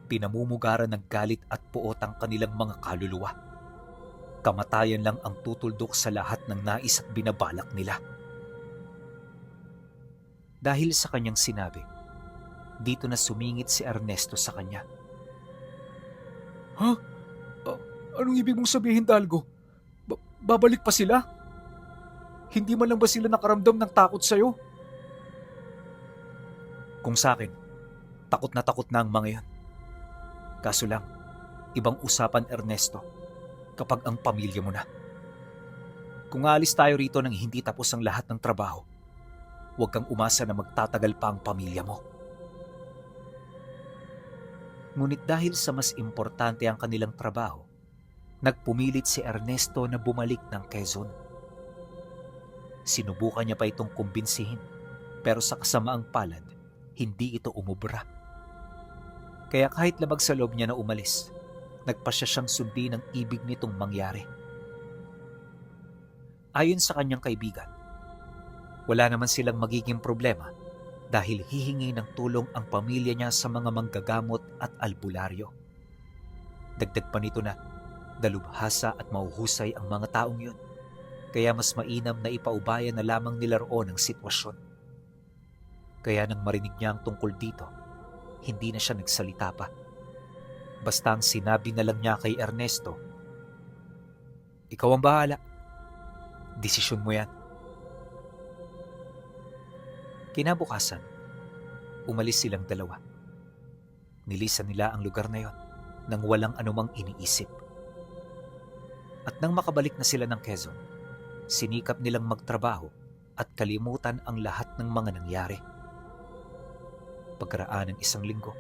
Pinamumugaran ng galit at puot ang kanilang mga kaluluwa. Kamatayan lang ang tutuldok sa lahat ng nais at binabalak nila. Dahil sa kanyang sinabi, dito na sumingit si Ernesto sa kanya. Ha? Anong ibig mong sabihin, Dalgo? Babalik pa sila? Hindi man lang ba sila nakaramdam ng takot sa'yo? Kung sa akin, takot na ang mga yan. Kaso lang, ibang usapan, Ernesto, kapag ang pamilya mo na. Kung aalis tayo rito nang hindi tapos ang lahat ng trabaho, huwag kang umasa na magtatagal pa ang pamilya mo. Ngunit dahil sa mas importante ang kanilang trabaho, nagpumilit si Ernesto na bumalik ng Quezon. Sinubukan niya pa itong kumbinsihin, pero sa kasamaang palad, hindi ito umubra. Kaya kahit labag sa loob niya na umalis, nagpasya siyang sundin ang ibig nitong mangyari. Ayon sa kanyang kaibigan, wala naman silang magiging problema dahil hihingi ng tulong ang pamilya niya sa mga manggagamot at albularyo. Dagdag pa nito na dalubhasa at mauhusay ang mga taong yun, kaya mas mainam na ipaubaya na lamang nila roon ang sitwasyon. Kaya nang marinig niya ang tungkol dito, hindi na siya nagsalita pa. Basta ang sinabi na lang niya kay Ernesto, "Ikaw ang bahala. Desisyon mo yan." Kinabukasan, umalis silang dalawa. Nilisan nila ang lugar na yon nang walang anumang iniisip. At nang makabalik na sila ng Quezon, sinikap nilang magtrabaho at kalimutan ang lahat ng mga nangyari. Pagkaraan ng 1 linggo,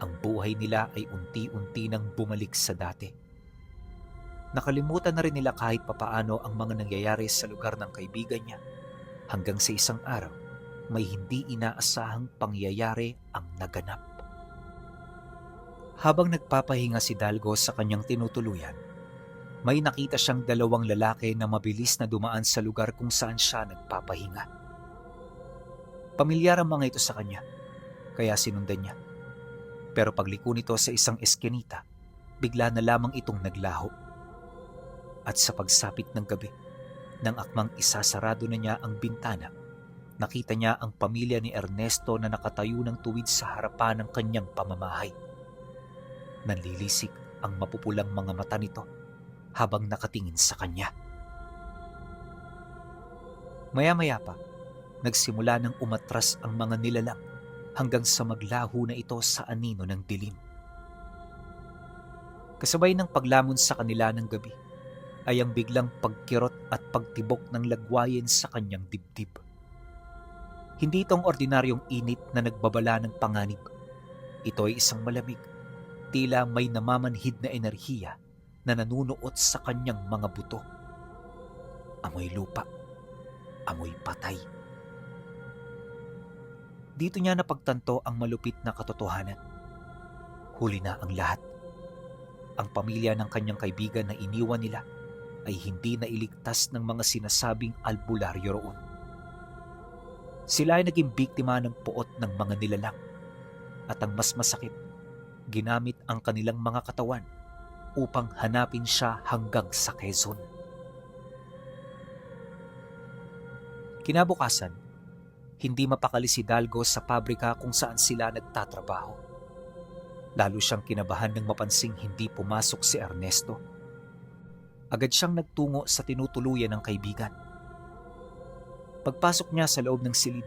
ang buhay nila ay unti-unti nang bumalik sa dati. Nakalimutan na rin nila kahit papaano ang mga nangyayari sa lugar ng kaibigan niya, hanggang sa isang araw, may hindi inaasahang pangyayari ang naganap. Habang nagpapahinga si Dalgo sa kanyang tinutuluyan, may nakita siyang 2 lalaki na mabilis na dumaan sa lugar kung saan siya nagpapahinga. Pamilyar ang mga ito sa kanya, kaya sinundan niya. Pero pagliko nito sa isang eskinita, bigla na lamang itong naglaho. At sa pagsapit ng gabi, nang akmang isasarado na niya ang bintana, nakita niya ang pamilya ni Ernesto na nakatayo ng tuwid sa harapan ng kanyang pamamahay. Nanlilisik ang mapupulang mga mata nito habang nakatingin sa kanya. Maya-maya pa, nagsimula ng umatras ang mga nilalang hanggang sa maglaho na ito sa anino ng dilim. Kasabay ng paglamon sa kanila ng gabi, ay ang biglang pagkirot at pagtibok ng lagwayin sa kanyang dibdib. Hindi itong ordinaryong init na nagbabala ng panganib. Ito ay isang malamig, tila may namamanhid na enerhiya na nanunuot sa kanyang mga buto. Amoy lupa, amoy patay. Dito niya napagtanto ang malupit na katotohanan. Huli na ang lahat. Ang pamilya ng kanyang kaibigan na iniwan nila ay hindi nailigtas ng mga sinasabing albularyo roon. Sila ay naging biktima ng puot ng mga nilalang. At ang mas masakit, ginamit ang kanilang mga katawan upang hanapin siya hanggang sa Quezon. Kinabukasan, hindi mapakali si Dalgo sa pabrika kung saan sila nagtatrabaho. Lalo siyang kinabahan nang mapansing hindi pumasok si Ernesto. Agad siyang nagtungo sa tinutuluyan ng kaibigan. Pagpasok niya sa loob ng silid,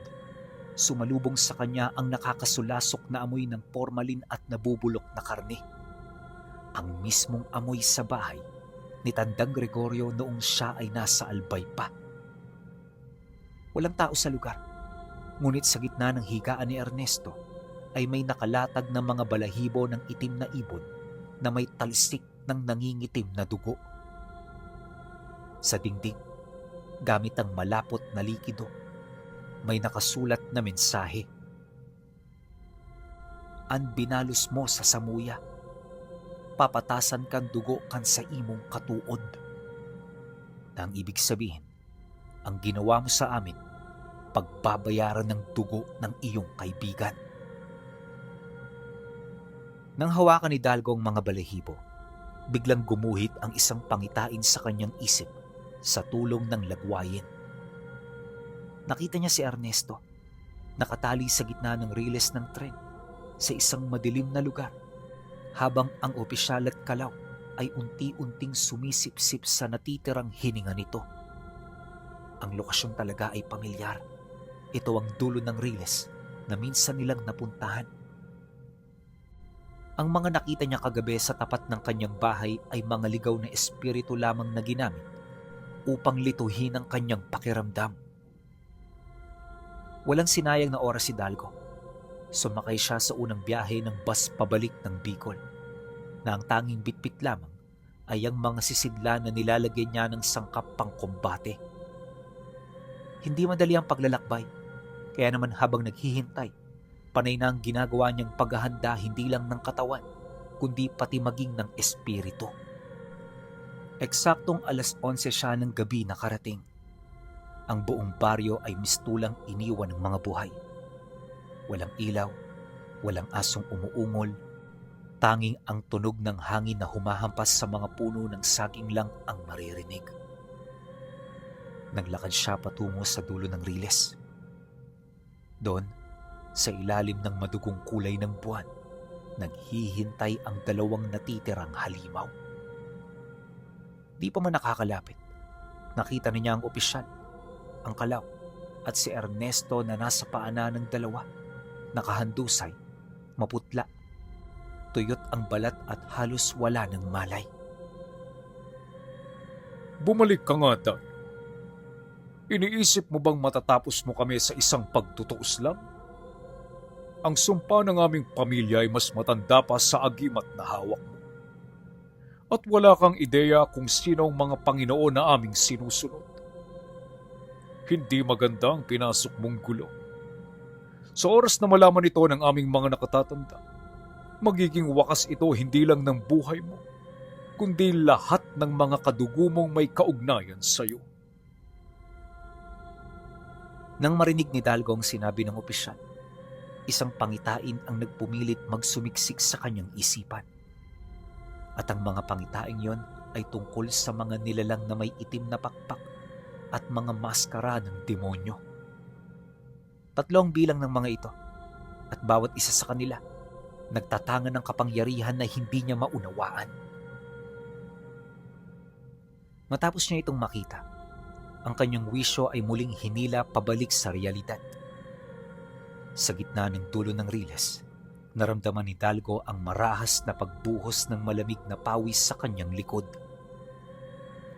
sumalubong sa kanya ang nakakasulasok na amoy ng formalin at nabubulok na karne. Ang mismong amoy sa bahay ni Tandang Gregorio noong siya ay nasa Albay pa. Walang tao sa lugar, ngunit sa gitna ng higaan ni Ernesto ay may nakalatag na mga balahibo ng itim na ibon na may talsik ng nangingitim na dugo. Sa dingding, gamit ang malapot na likido, may nakasulat na mensahe. "An binalos mo sa samuya, papatasan kan dugo kan sa imong katuod." Na ang ibig sabihin, ang ginawa mo sa amin, pagbabayaran ng dugo ng iyong kaibigan. Nang hawakan ni Dalgo ang mga balahibo, biglang gumuhit ang isang pangitain sa kanyang isip sa tulong ng lagwayin. Nakita niya si Ernesto, nakatali sa gitna ng riles ng tren sa isang madilim na lugar, habang ang opisyal at kalaw ay unti-unting sumisipsip sa natitirang hininga nito. Ang lokasyon talaga ay pamilyar. Ito ang dulo ng riles na minsan nilang napuntahan. Ang mga nakita niya kagabi sa tapat ng kanyang bahay ay mga ligaw na espiritu lamang na ginamit upang lituhin ang kanyang pakiramdam. Walang sinayang na oras si Dalgo. Sumakay siya sa unang biyahe ng bus pabalik ng Bicol, na ang tanging bitbit lamang ay ang mga sisidla na nilalagyan niya ng sangkap pang kumbate. Hindi madali ang paglalakbay, kaya naman habang naghihintay, panay na ang ginagawa niyang paghahanda hindi lang ng katawan, kundi pati maging ng espiritu. Eksaktong 11:00 siya ng gabi nakarating. Ang buong baryo ay mistulang iniwan ng mga buhay. Walang ilaw, walang asong umuungol, tanging ang tunog ng hangin na humahampas sa mga puno ng saging lang ang maririnig. Naglakad siya patungo sa dulo ng riles. Doon, sa ilalim ng madugong kulay ng buwan, naghihintay ang dalawang natitirang halimaw. Di pa man nakakalapit, nakita niya ang opisyal, ang Kalaw, at si Ernesto na nasa paanan ng dalawa, nakahandusay, maputla, tuyot ang balat at halos wala ng malay. Bumalik ka nga, Day. Iniisip mo bang matatapos mo kami sa isang pagtutuos lang? Ang sumpa ng aming pamilya ay mas matanda pa sa agimat na hawak mo. At wala kang ideya kung sino ang mga Panginoon na aming sinusunod. Hindi maganda ang pinasok mong gulo. Sa oras na malaman ito ng aming mga nakatatanda, magiging wakas ito hindi lang ng buhay mo, kundi lahat ng mga kadugo mong may kaugnayan sa iyo. Nang marinig ni Dalgo ang sinabi ng opisyal, isang pangitain ang nagpumilit magsumiksik sa kanyang isipan. At ang mga pangitain yon ay tungkol sa mga nilalang na may itim na pakpak at mga maskara ng demonyo. 3 bilang ng mga ito, at bawat isa sa kanila nagtatangan ng kapangyarihan na hindi niya maunawaan. Matapos niya itong makita, ang kanyang wisyo ay muling hinila pabalik sa realidad. Sa gitna ng dulo ng riles, naramdaman ni Dalgo ang marahas na pagbuhos ng malamig na pawis sa kanyang likod.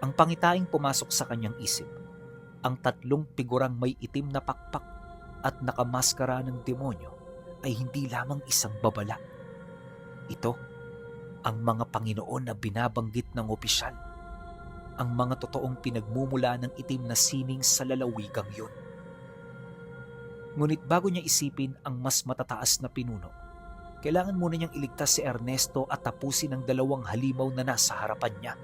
Ang pangitaing pumasok sa kanyang isip, ang 3 figurang may itim na pakpak at nakamaskara ng demonyo ay hindi lamang isang babala. Ito, ang mga Panginoon na binabanggit ng opisyal, ang mga totoong pinagmumula ng itim na sining sa lalawigang yun. Ngunit bago niya isipin ang mas matataas na pinuno, kailangan muna niyang iligtas si Ernesto at tapusin ang 2 halimaw na nasa harapan niya.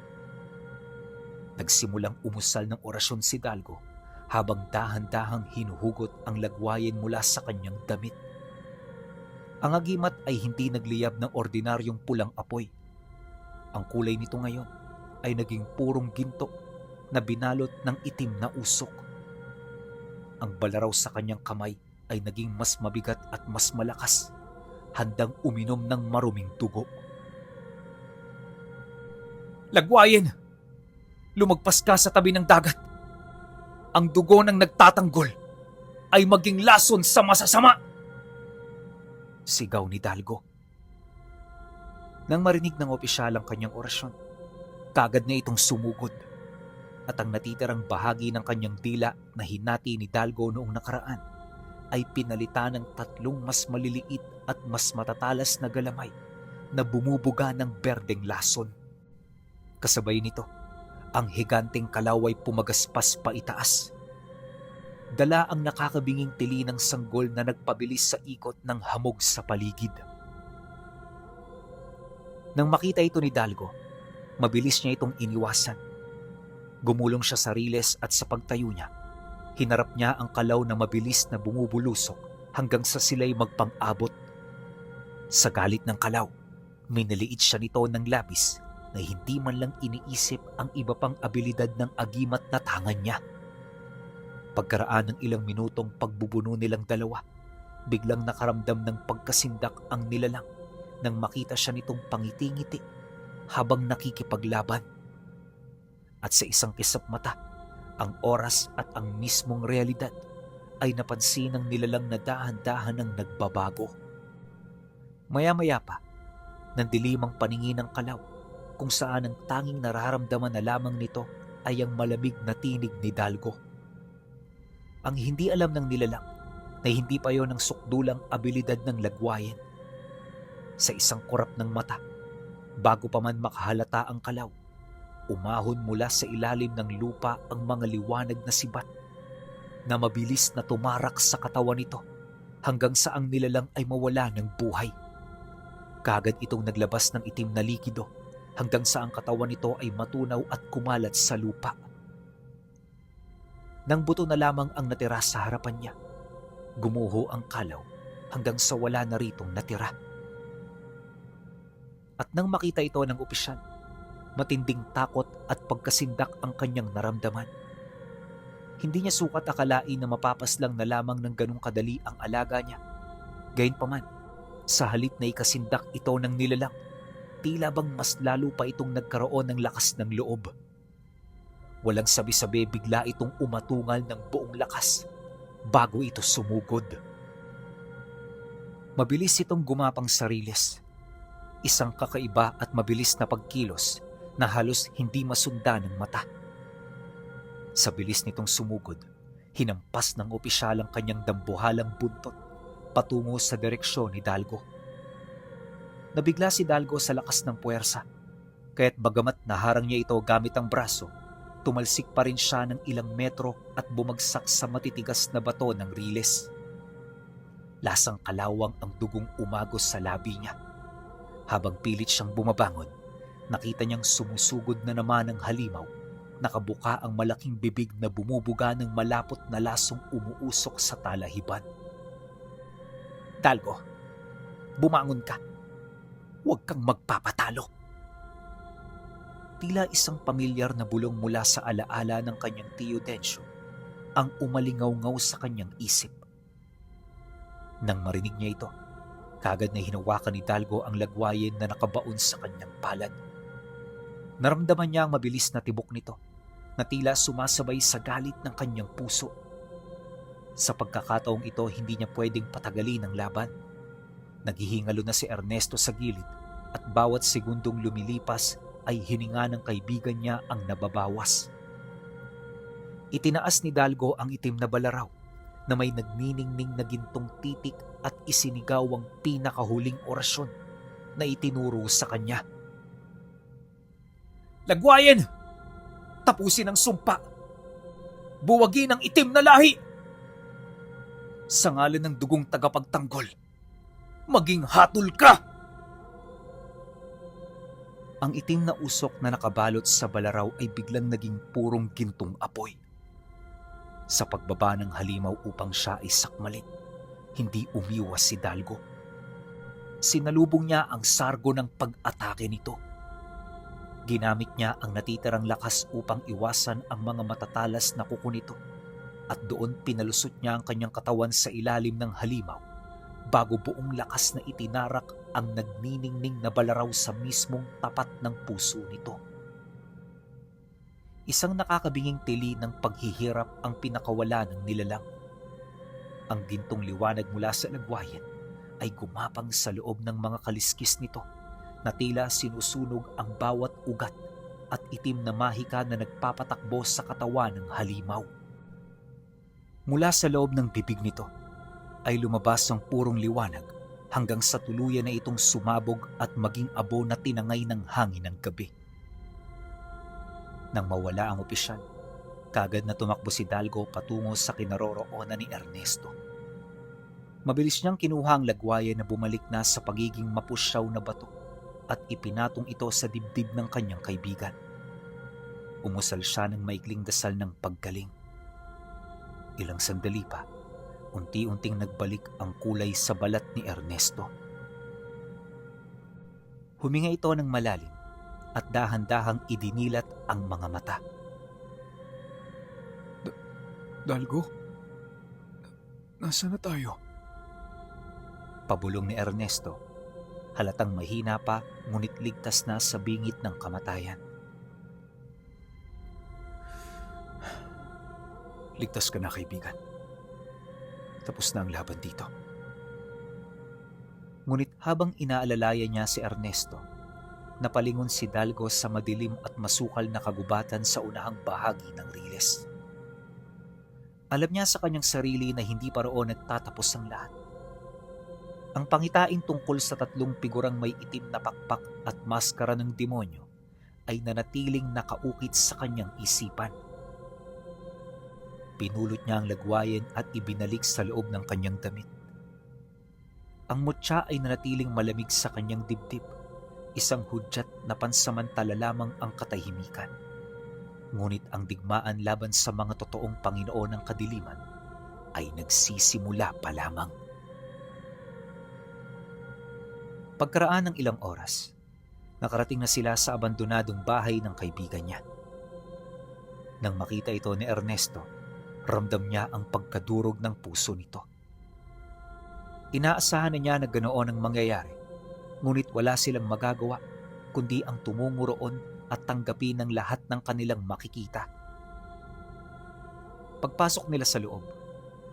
Nagsimulang umusal ng orasyon si Dalgo habang dahan-dahang hinuhugot ang lagwayin mula sa kanyang damit. Ang agimat ay hindi nagliyab ng ordinaryong pulang apoy. Ang kulay nito ngayon ay naging purong ginto na binalot ng itim na usok. Ang balaraw sa kanyang kamay ay naging mas mabigat at mas malakas, handang uminom ng maruming dugo. Lagwayin! Lumagpas ka sa tabi ng dagat. Ang dugo ng nagtatanggol ay maging lason sa masasama! Sigaw ni Dalgo. Nang marinig ng opisyal ang kanyang orasyon, kagad na itong sumugod, at ang natitirang bahagi ng kanyang dila na hinati ni Dalgo noong nakaraan ay pinalitan ng 3 mas maliliit at mas matatalas na galamay na bumubuga ng berdeng lason. Kasabay nito, ang higanteng Kalaw ay pumagaspas pa itaas. Dala ang nakakabinging tili ng sanggol na nagpabilis sa ikot ng hamog sa paligid. Nang makita ito ni Dalgo, mabilis niya itong iniwasan. Gumulong siya sa riles at sa pagtayo niya, hinarap niya ang Kalaw na mabilis na bumubulusok hanggang sa sila'y magpang-abot. Sa galit ng Kalaw, minaliit siya nito ng labis na hindi man lang iniisip ang iba pang abilidad ng agimat na tangan niya. Pagkaraan ng ilang minutong pagbubuno nilang dalawa, biglang nakaramdam ng pagkasindak ang nilalang nang makita siya nitong pangiti-ngiti habang nakikipaglaban. At sa isang kisap mata, ang oras at ang mismong realidad ay napansin ng nilalang na dahan-dahan ang nagbabago. Maya-maya pa, nandilim ang paningin ng Kalaw, kung saan ang tanging nararamdaman na lamang nito ay ang malamig na tinig ni Dalgo. Ang hindi alam ng nilalang na hindi pa yon ang sukdulang abilidad ng lagwayin. Sa isang kurap ng mata, bago pa man makahalata ang Kalaw, umahon mula sa ilalim ng lupa ang mga liwanag na sibat na mabilis na tumarak sa katawan nito hanggang sa ang nilalang ay mawala ng buhay. Kagad itong naglabas ng itim na likido hanggang sa ang katawan nito ay matunaw at kumalat sa lupa. Nang buto na lamang ang natira sa harapan niya, gumuho ang Kalaw hanggang sa wala na ritong natira. At nang makita ito ng opisyal, matinding takot at pagkasindak ang kanyang naramdaman. Hindi niya sukat akalain na mapapaslang na lamang ng ganong kadali ang alaga niya. Gayunpaman, sa halip na ikasindak ito ng nilalang, tila bang mas lalo pa itong nagkaroon ng lakas ng loob. Walang sabi-sabi, bigla itong umatungal ng buong lakas bago ito sumugod. Mabilis itong gumapang sa riles. Isang kakaiba at mabilis na pagkilos na halos hindi masundan ng mata. Sa bilis nitong sumugod, hinampas ng opisyal ang kanyang dambuhalang buntot patungo sa direksyon ni Dalgo. Nabigla si Dalgo sa lakas ng puwersa, kaya't bagamat naharang niya ito gamit ang braso, tumalsik pa rin siya ng ilang metro at bumagsak sa matitigas na bato ng riles. Lasang kalawang ang dugong umagos sa labi niya. Habang pilit siyang bumabangon, nakita niyang sumusugod na naman ang halimaw. Nakabuka ang malaking bibig na bumubuga ng malapot na lasong umuusok sa talahiban. Dalgo, bumangon ka. Huwag kang magpapatalo. Tila isang pamilyar na bulong mula sa alaala ng kanyang tiyo Densyo ang umalingaw-ngaw sa kanyang isip. Nang marinig niya ito, kagad na hinawakan ni Dalgo ang lagwayin na nakabaon sa kanyang palad. Naramdaman niya ang mabilis na tibok nito na tila sumasabay sa galit ng kanyang puso. Sa pagkakataong ito, hindi niya pwedeng patagalin ang laban. Naghihingalo na si Ernesto sa gilid at bawat segundong lumilipas ay hininga ng kaibigan niya ang nababawas. Itinaas ni Dalgo ang itim na balaraw na may nagniningning na gintong titik at isinigaw ang pinakahuling orasyon na itinuro sa kanya. Lagwayin! Tapusin ang sumpa! Buwagin ang itim na lahi! Sa ngalan ng dugong tagapagtanggol, maging hatol ka! Ang itim na usok na nakabalot sa balaraw ay biglang naging purong gintong apoy. Sa pagbaba ng halimaw upang siya ay sakmalin, hindi umiwas si Dalgo. Sinalubong niya ang sargo ng pag-atake nito. Ginamit niya ang natitirang lakas upang iwasan ang mga matatalas na kuko nito at doon pinalusot niya ang kanyang katawan sa ilalim ng halimaw bago buong lakas na itinarak ang nagniningning na balaraw sa mismong tapat ng puso nito. Isang nakakabinging tili ng paghihirap ang pinakawala ng nilalang. Ang gintong liwanag mula sa lagwayan ay gumapang sa loob ng mga kaliskis nito na tila sinusunog ang bawat ugat at itim na mahika na nagpapatakbo sa katawan ng halimaw. Mula sa loob ng bibig nito ay lumabas ang purong liwanag hanggang sa tuluyan na itong sumabog at maging abo na tinangay ng hangin ng gabi. Nang mawala ang opisyal, kagad na tumakbo si Dalgo patungo sa kinaroroonan ni Ernesto. Mabilis niyang kinuha ang lagwayan na bumalik na sa pagiging mapusyaw na bato at ipinatong ito sa dibdib ng kanyang kaibigan. Umusal siya ng maikling dasal ng paggaling. Ilang sandali pa, unti-unting nagbalik ang kulay sa balat ni Ernesto. Huminga ito ng malalim at dahan-dahang idinilat ang mga mata. Dalgo? Nasaan na tayo? Pabulong ni Ernesto. Halatang mahina pa, ngunit ligtas na sa bingit ng kamatayan. Ligtas ka na, kaibigan. Tapos na ang laban dito. Ngunit habang inaalalayan niya si Ernesto, napalingon si Dalgo sa madilim at masukal na kagubatan sa unahang bahagi ng riles. Alam niya sa kanyang sarili na hindi pa roon nagtatapos ang lahat. Ang pangitain tungkol sa tatlong figurang may itim na pakpak at maskara ng demonyo ay nanatiling nakaukit sa kanyang isipan. Pinulot niya ang lagwayan at ibinalik sa loob ng kanyang damit. Ang mutya ay nanatiling malamig sa kanyang dibdib, isang hudyat na pansamantala lamang ang katahimikan. Ngunit ang digmaan laban sa mga totoong Panginoon ng kadiliman ay nagsisimula pa lamang. Pagkaraan ng ilang oras, nakarating na sila sa abandonadong bahay ng kaibigan niya. Nang makita ito ni Ernesto, ramdam niya ang pagkadurog ng puso nito. Inaasahan na niya na ganoon ang mangyayari, ngunit wala silang magagawa kundi ang tumungo roon at tanggapin ng lahat ng kanilang makikita. Pagpasok nila sa loob,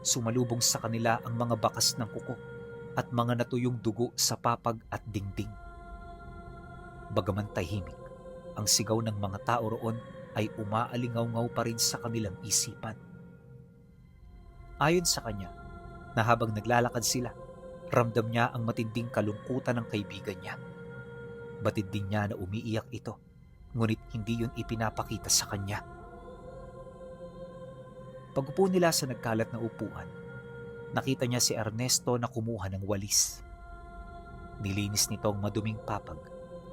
sumalubong sa kanila ang mga bakas ng kuko at mga natuyong dugo sa papag at dingding. Bagaman tahimik, ang sigaw ng mga tao roon ay umaalingaw-ngaw pa rin sa kanilang isipan. Ayon sa kanya, na habang naglalakad sila, ramdam niya ang matinding kalungkutan ng kaibigan niya. Batid din niya na umiiyak ito, ngunit hindi yun ipinapakita sa kanya. Pag-upo nila sa nagkalat na upuan, nakita niya si Ernesto na kumuha ng walis. Nilinis nito ang maduming papag,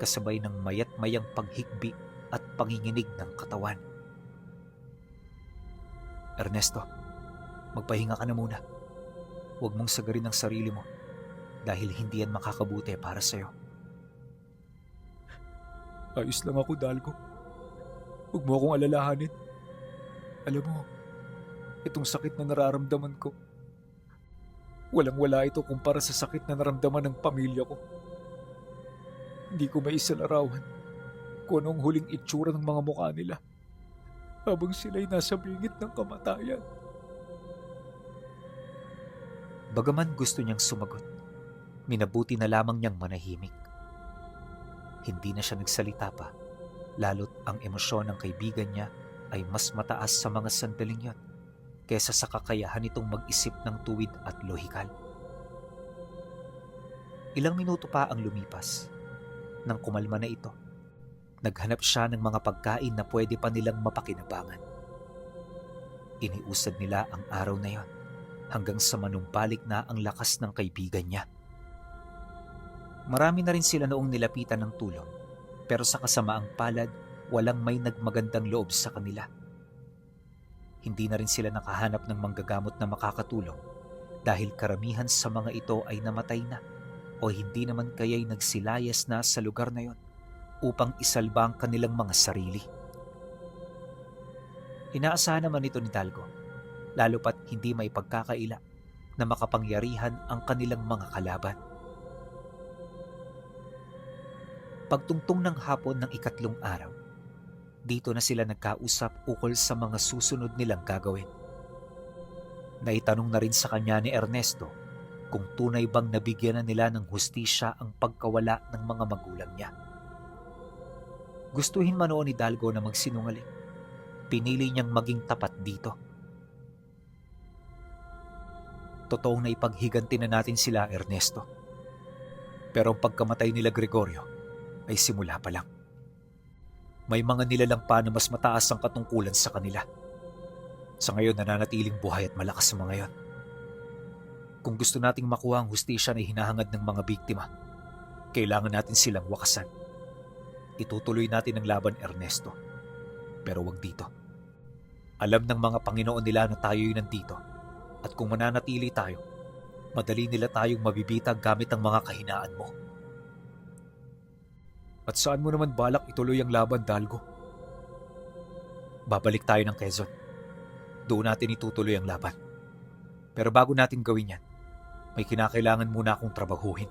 kasabay ng mayat-mayang paghikbi at panginginig ng katawan. Ernesto, magpahinga ka na muna. Huwag mong sagarin ang sarili mo dahil hindi yan makakabuti para sa'yo. Ayos lang ako, Dalgo. Huwag mo akong alalahanin. Alam mo, itong sakit na nararamdaman ko, walang-wala ito kumpara sa sakit na naramdaman ng pamilya ko. Hindi ko maisalarawan kung anong huling itsura ng mga mukha nila habang sila'y nasa bingit ng kamatayan. Bagaman gusto niyang sumagot, minabuti na lamang niyang manahimik. Hindi na siya nagsalita pa, lalo't ang emosyon ng kaibigan niya ay mas mataas sa mga sandaling yon kaysa sa kakayahan nitong mag-isip ng tuwid at lohikal. Ilang minuto pa ang lumipas. Nang kumalma na ito, naghanap siya ng mga pagkain na pwede pa nilang mapakinabangan. Iniusad nila ang araw na yon hanggang sa manumbalik na ang lakas ng kaibigan niya. Marami na rin sila noong nilapitan ng tulong, pero sa kasamaang palad, walang may nagmagandang loob sa kanila. Hindi na rin sila nakahanap ng manggagamot na makakatulong dahil karamihan sa mga ito ay namatay na o hindi naman kaya'y nagsilayas na sa lugar na yon upang isalba ang kanilang mga sarili. Inaasahan naman ito ni Dalgo, lalo pat hindi may pagkakaila na makapangyarihan ang kanilang mga kalaban. Pagtungtong ng hapon ng ikatlong araw, dito na sila nagkausap ukol sa mga susunod nilang gagawin. Naitanong na rin sa kanya ni Ernesto kung tunay bang nabigyan na nila ng hustisya ang pagkawala ng mga magulang niya. Gustuhin man noon ni Dalgo na magsinungaling, pinili niyang maging tapat dito. Totoong na ipaghiganti na natin sila, Ernesto. Pero ang pagkamatay nila Gregorio ay simula pa lang. May mga nilalang pa na mas mataas ang katungkulan sa kanila. Sa ngayon nananatiling buhay at malakas sa mga yon. Kung gusto nating makuha ang hustisya na hinahangad ng mga biktima, kailangan natin silang wakasan. Itutuloy natin ang laban, Ernesto. Pero wag dito. Alam ng mga Panginoon nila na tayo'y nandito. At kung mananatili tayo, madali nila tayong mabibitag gamit ang mga kahinaan mo. At saan mo naman balak ituloy ang laban, Dalgo? Babalik tayo ng Quezon. Doon natin itutuloy ang laban. Pero bago natin gawin yan, may kinakailangan muna akong trabahuhin.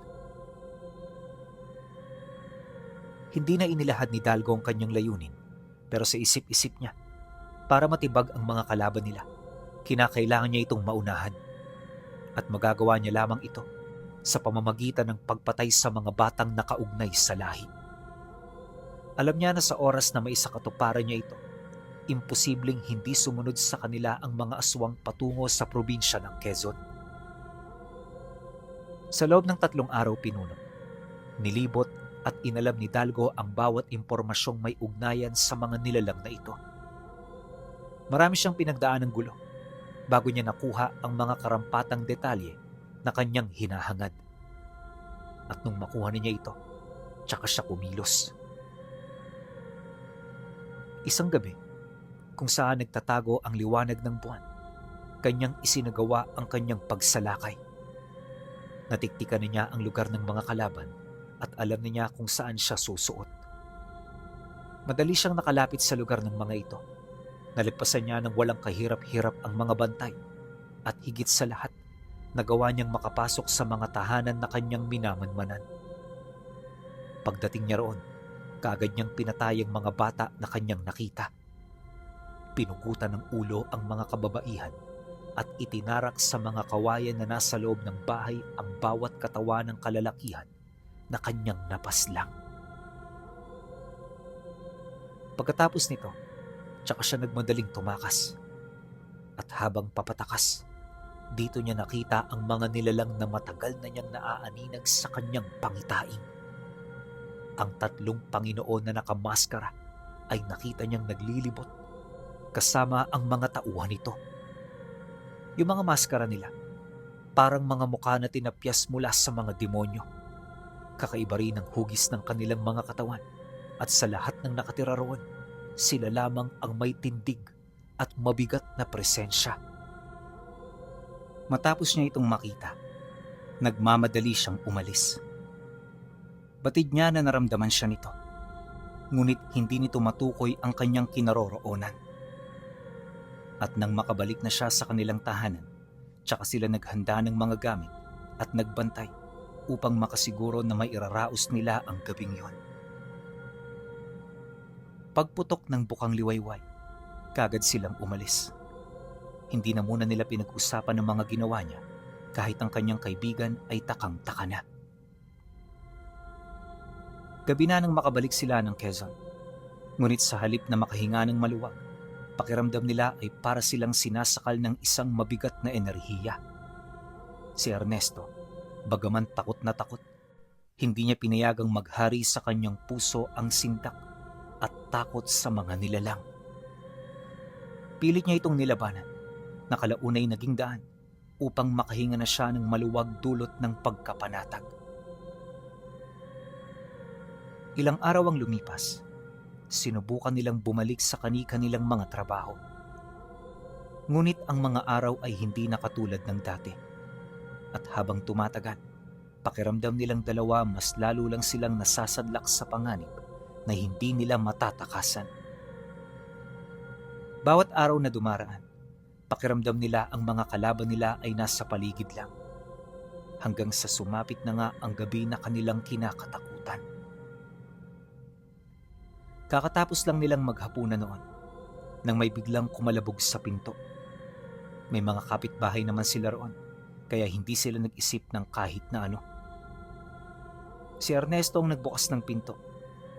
Hindi na inilahad ni Dalgo ang kanyang layunin, pero sa isip-isip niya, para matibag ang mga kalaban nila, kinakailangan niya itong maunahan. At magagawa niya lamang ito sa pamamagitan ng pagpatay sa mga batang nakaugnay sa lahi. Alam niya na sa oras na may sakatuparan niya ito, imposibleng hindi sumunod sa kanila ang mga aswang patungo sa probinsya ng Quezon. Sa loob ng 3 araw pinuno, nilibot at inalam ni Dalgo ang bawat impormasyong may ugnayan sa mga nilalang na ito. Marami siyang pinagdaan ng gulo bago niya nakuha ang mga karampatang detalye na kanyang hinahangad. At nung makuha niya ito, tsaka siya kumilos. Isang gabi, kung saan nagtatago ang liwanag ng buwan, kanyang isinagawa ang kanyang pagsalakay. Natiktikan niya ang lugar ng mga kalaban at alam niya kung saan siya susuot. Madali siyang nakalapit sa lugar ng mga ito. Nalagpasan niya ng walang kahirap-hirap ang mga bantay at higit sa lahat, nagawa niyang makapasok sa mga tahanan na kanyang minamanmanan. Pagdating niya roon, kaagad niyang pinatay ang mga bata na kanyang nakita. Pinugutan ng ulo ang mga kababaihan at itinarak sa mga kawayan na nasa loob ng bahay ang bawat katawan ng kalalakihan na kanyang napaslang. Pagkatapos nito, tsaka siya nagmadaling tumakas. At habang papatakas, dito niya nakita ang mga nilalang na matagal na niyang naaaninag sa kanyang pangitain. Ang 3 Panginoon na nakamaskara ay nakita niyang naglilibot kasama ang mga tauhan nito. Yung mga maskara nila, parang mga mukha na tinapyas mula sa mga demonyo. Kakaiba rin ang hugis ng kanilang mga katawan at sa lahat ng nakatira roon, sila lamang ang may tindig at mabigat na presensya. Matapos niya itong makita, nagmamadali siyang umalis. Batid niya na naramdaman siya nito, ngunit hindi nito matukoy ang kanyang kinaroroonan. At nang makabalik na siya sa kanilang tahanan, tsaka sila naghanda ng mga gamit at nagbantay upang makasiguro na may iraraos nila ang gabing yon. Pagputok ng bukang liwayway, kagad silang umalis. Hindi na muna nila pinag-usapan ang mga ginawa niya kahit ang kanyang kaibigan ay takang-taka na. Gabi na nang makabalik sila ng Quezon. Ngunit sa halip na makahinga ng maluwag, pakiramdam nila ay para silang sinasakal ng isang mabigat na enerhiya. Si Ernesto, bagaman takot na takot, hindi niya pinayagang maghari sa kanyang puso ang sindak at takot sa mga nilalang. Pilit niya itong nilabanan, nakalaunay naging daan upang makahinga na siya ng maluwag dulot ng pagkapanatag. Ilang araw ang lumipas, sinubukan nilang bumalik sa kani-kanilang mga trabaho. Ngunit ang mga araw ay hindi na katulad ng dati. At habang tumatagal, pakiramdam nilang dalawa mas lalo lang silang nasasadlak sa panganib na hindi nila matatakasan. Bawat araw na dumaraan, pakiramdam nila ang mga kalaban nila ay nasa paligid lang. Hanggang sa sumapit na nga ang gabi na kanilang kinakatakutan. Kakatapos lang nilang maghapunan noon nang may biglang kumalabog sa pinto. May mga kapitbahay naman sila roon, kaya hindi sila nag-isip ng kahit na ano. Si Ernesto ang nagbukas ng pinto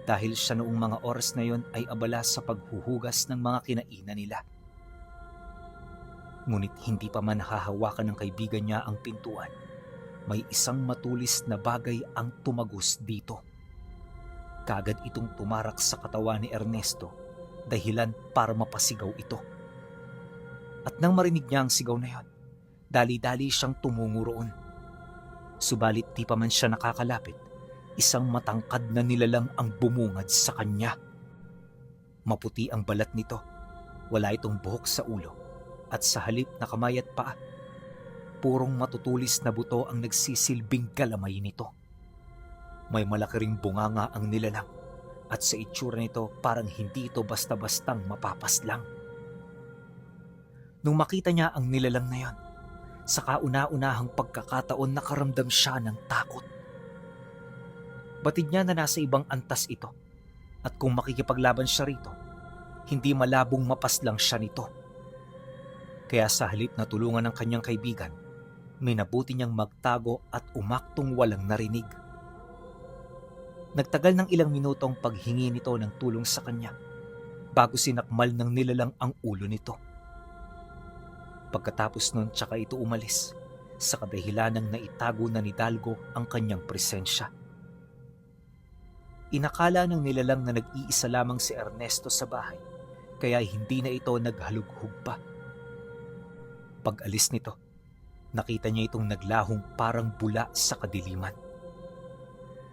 dahil siya noong mga oras na yon ay abala sa paghuhugas ng mga kinainan nila. Ngunit hindi pa man nahahawakan ng kaibigan niya ang pintuan, may isang matulis na bagay ang tumagos dito. Kaagad itong tumarak sa katawan ni Ernesto, dahilan para mapasigaw ito. At nang marinig niya ang sigaw na yon, dali-dali siyang tumungo roon. Subalit di pa man siya nakakalapit, isang matangkad na nilalang ang bumungad sa kanya. Maputi ang balat nito, wala itong buhok sa ulo, at sa halip na kamay at paa, purong matutulis na buto ang nagsisilbing galamay nito. May malaki ring bunganga ang nilalang, at sa itsura nito parang hindi ito basta-bastang mapapaslang. Nung makita niya ang nilalang na yon, sa kauna-unahang pagkakataon nakaramdam siya ng takot. Batid niya na nasa ibang antas ito, at kung makikipaglaban siya rito, hindi malabong mapaslang siya nito. Kaya sa halip na tulungan ng kanyang kaibigan, minabuti niyang magtago at umaktong walang narinig. Nagtagal ng ilang minutong paghingi nito ng tulong sa kanya bago sinakmal ng nilalang ang ulo nito. Pagkatapos nun tsaka ito umalis sa kadahilanang naitago na ni Dalgo ang kanyang presensya. Inakala ng nilalang na nag-iisa lamang si Ernesto sa bahay, kaya hindi na ito naghalughug pa. Pag-alis nito, nakita niya itong naglahong parang bula sa kadiliman.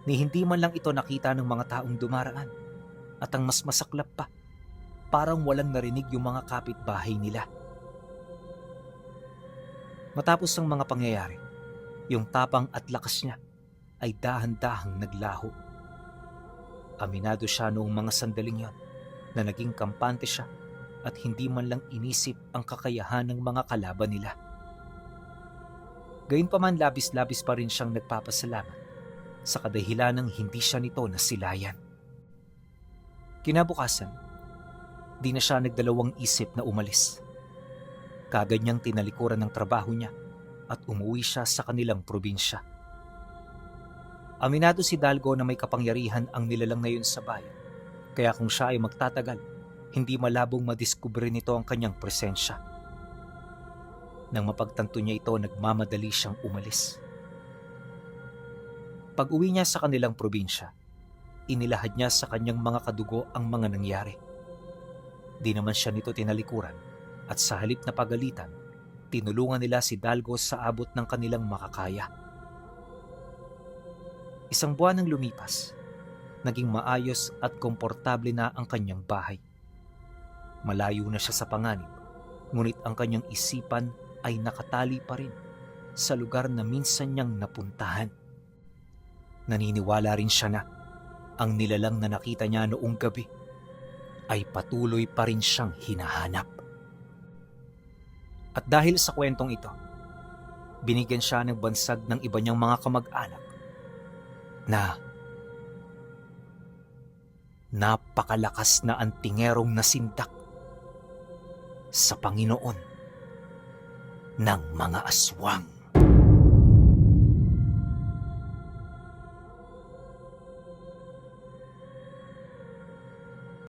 Ni hindi man lang ito nakita ng mga taong dumaraan, at ang mas masaklap pa, parang walang narinig yung mga kapitbahay nila. Matapos ang mga pangyayari, yung tapang at lakas niya, ay dahan-dahang naglaho. Aminado siya noong mga sandaling yon na naging kampante siya at hindi man lang inisip ang kakayahan ng mga kalaban nila. Gayunpaman labis-labis pa rin siyang nagpapasalamat sa kadahilan ng hindi siya nito nasilayan. Kinabukasan, di na siya nagdalawang isip na umalis. Kaagad niyang tinalikuran ng trabaho niya at umuwi siya sa kanilang probinsya. Aminado si Dalgo na may kapangyarihan ang nilalang na yun sa bayan, kaya kung siya ay magtatagal, hindi malabong madiskubre nito ang kanyang presensya. Nang mapagtanto niya ito, nagmamadali siyang umalis. Pag-uwi niya sa kanilang probinsya, inilahad niya sa kanyang mga kadugo ang mga nangyari. Di naman siya nito tinalikuran at sa halip na pagalitan, tinulungan nila si Dalgo sa abot ng kanilang makakaya. Isang buwan nang lumipas, naging maayos at komportable na ang kanyang bahay. Malayo na siya sa panganib, ngunit ang kanyang isipan ay nakatali pa rin sa lugar na minsan niyang napuntahan. Naniniwala rin siya na ang nilalang na nakita niya noong gabi ay patuloy pa rin siyang hinahanap. At dahil sa kwentong ito, binigyan siya ng bansag ng iba niyang mga kamag-anak na napakalakas na antingerong nasindak sa Panginoon ng mga aswang.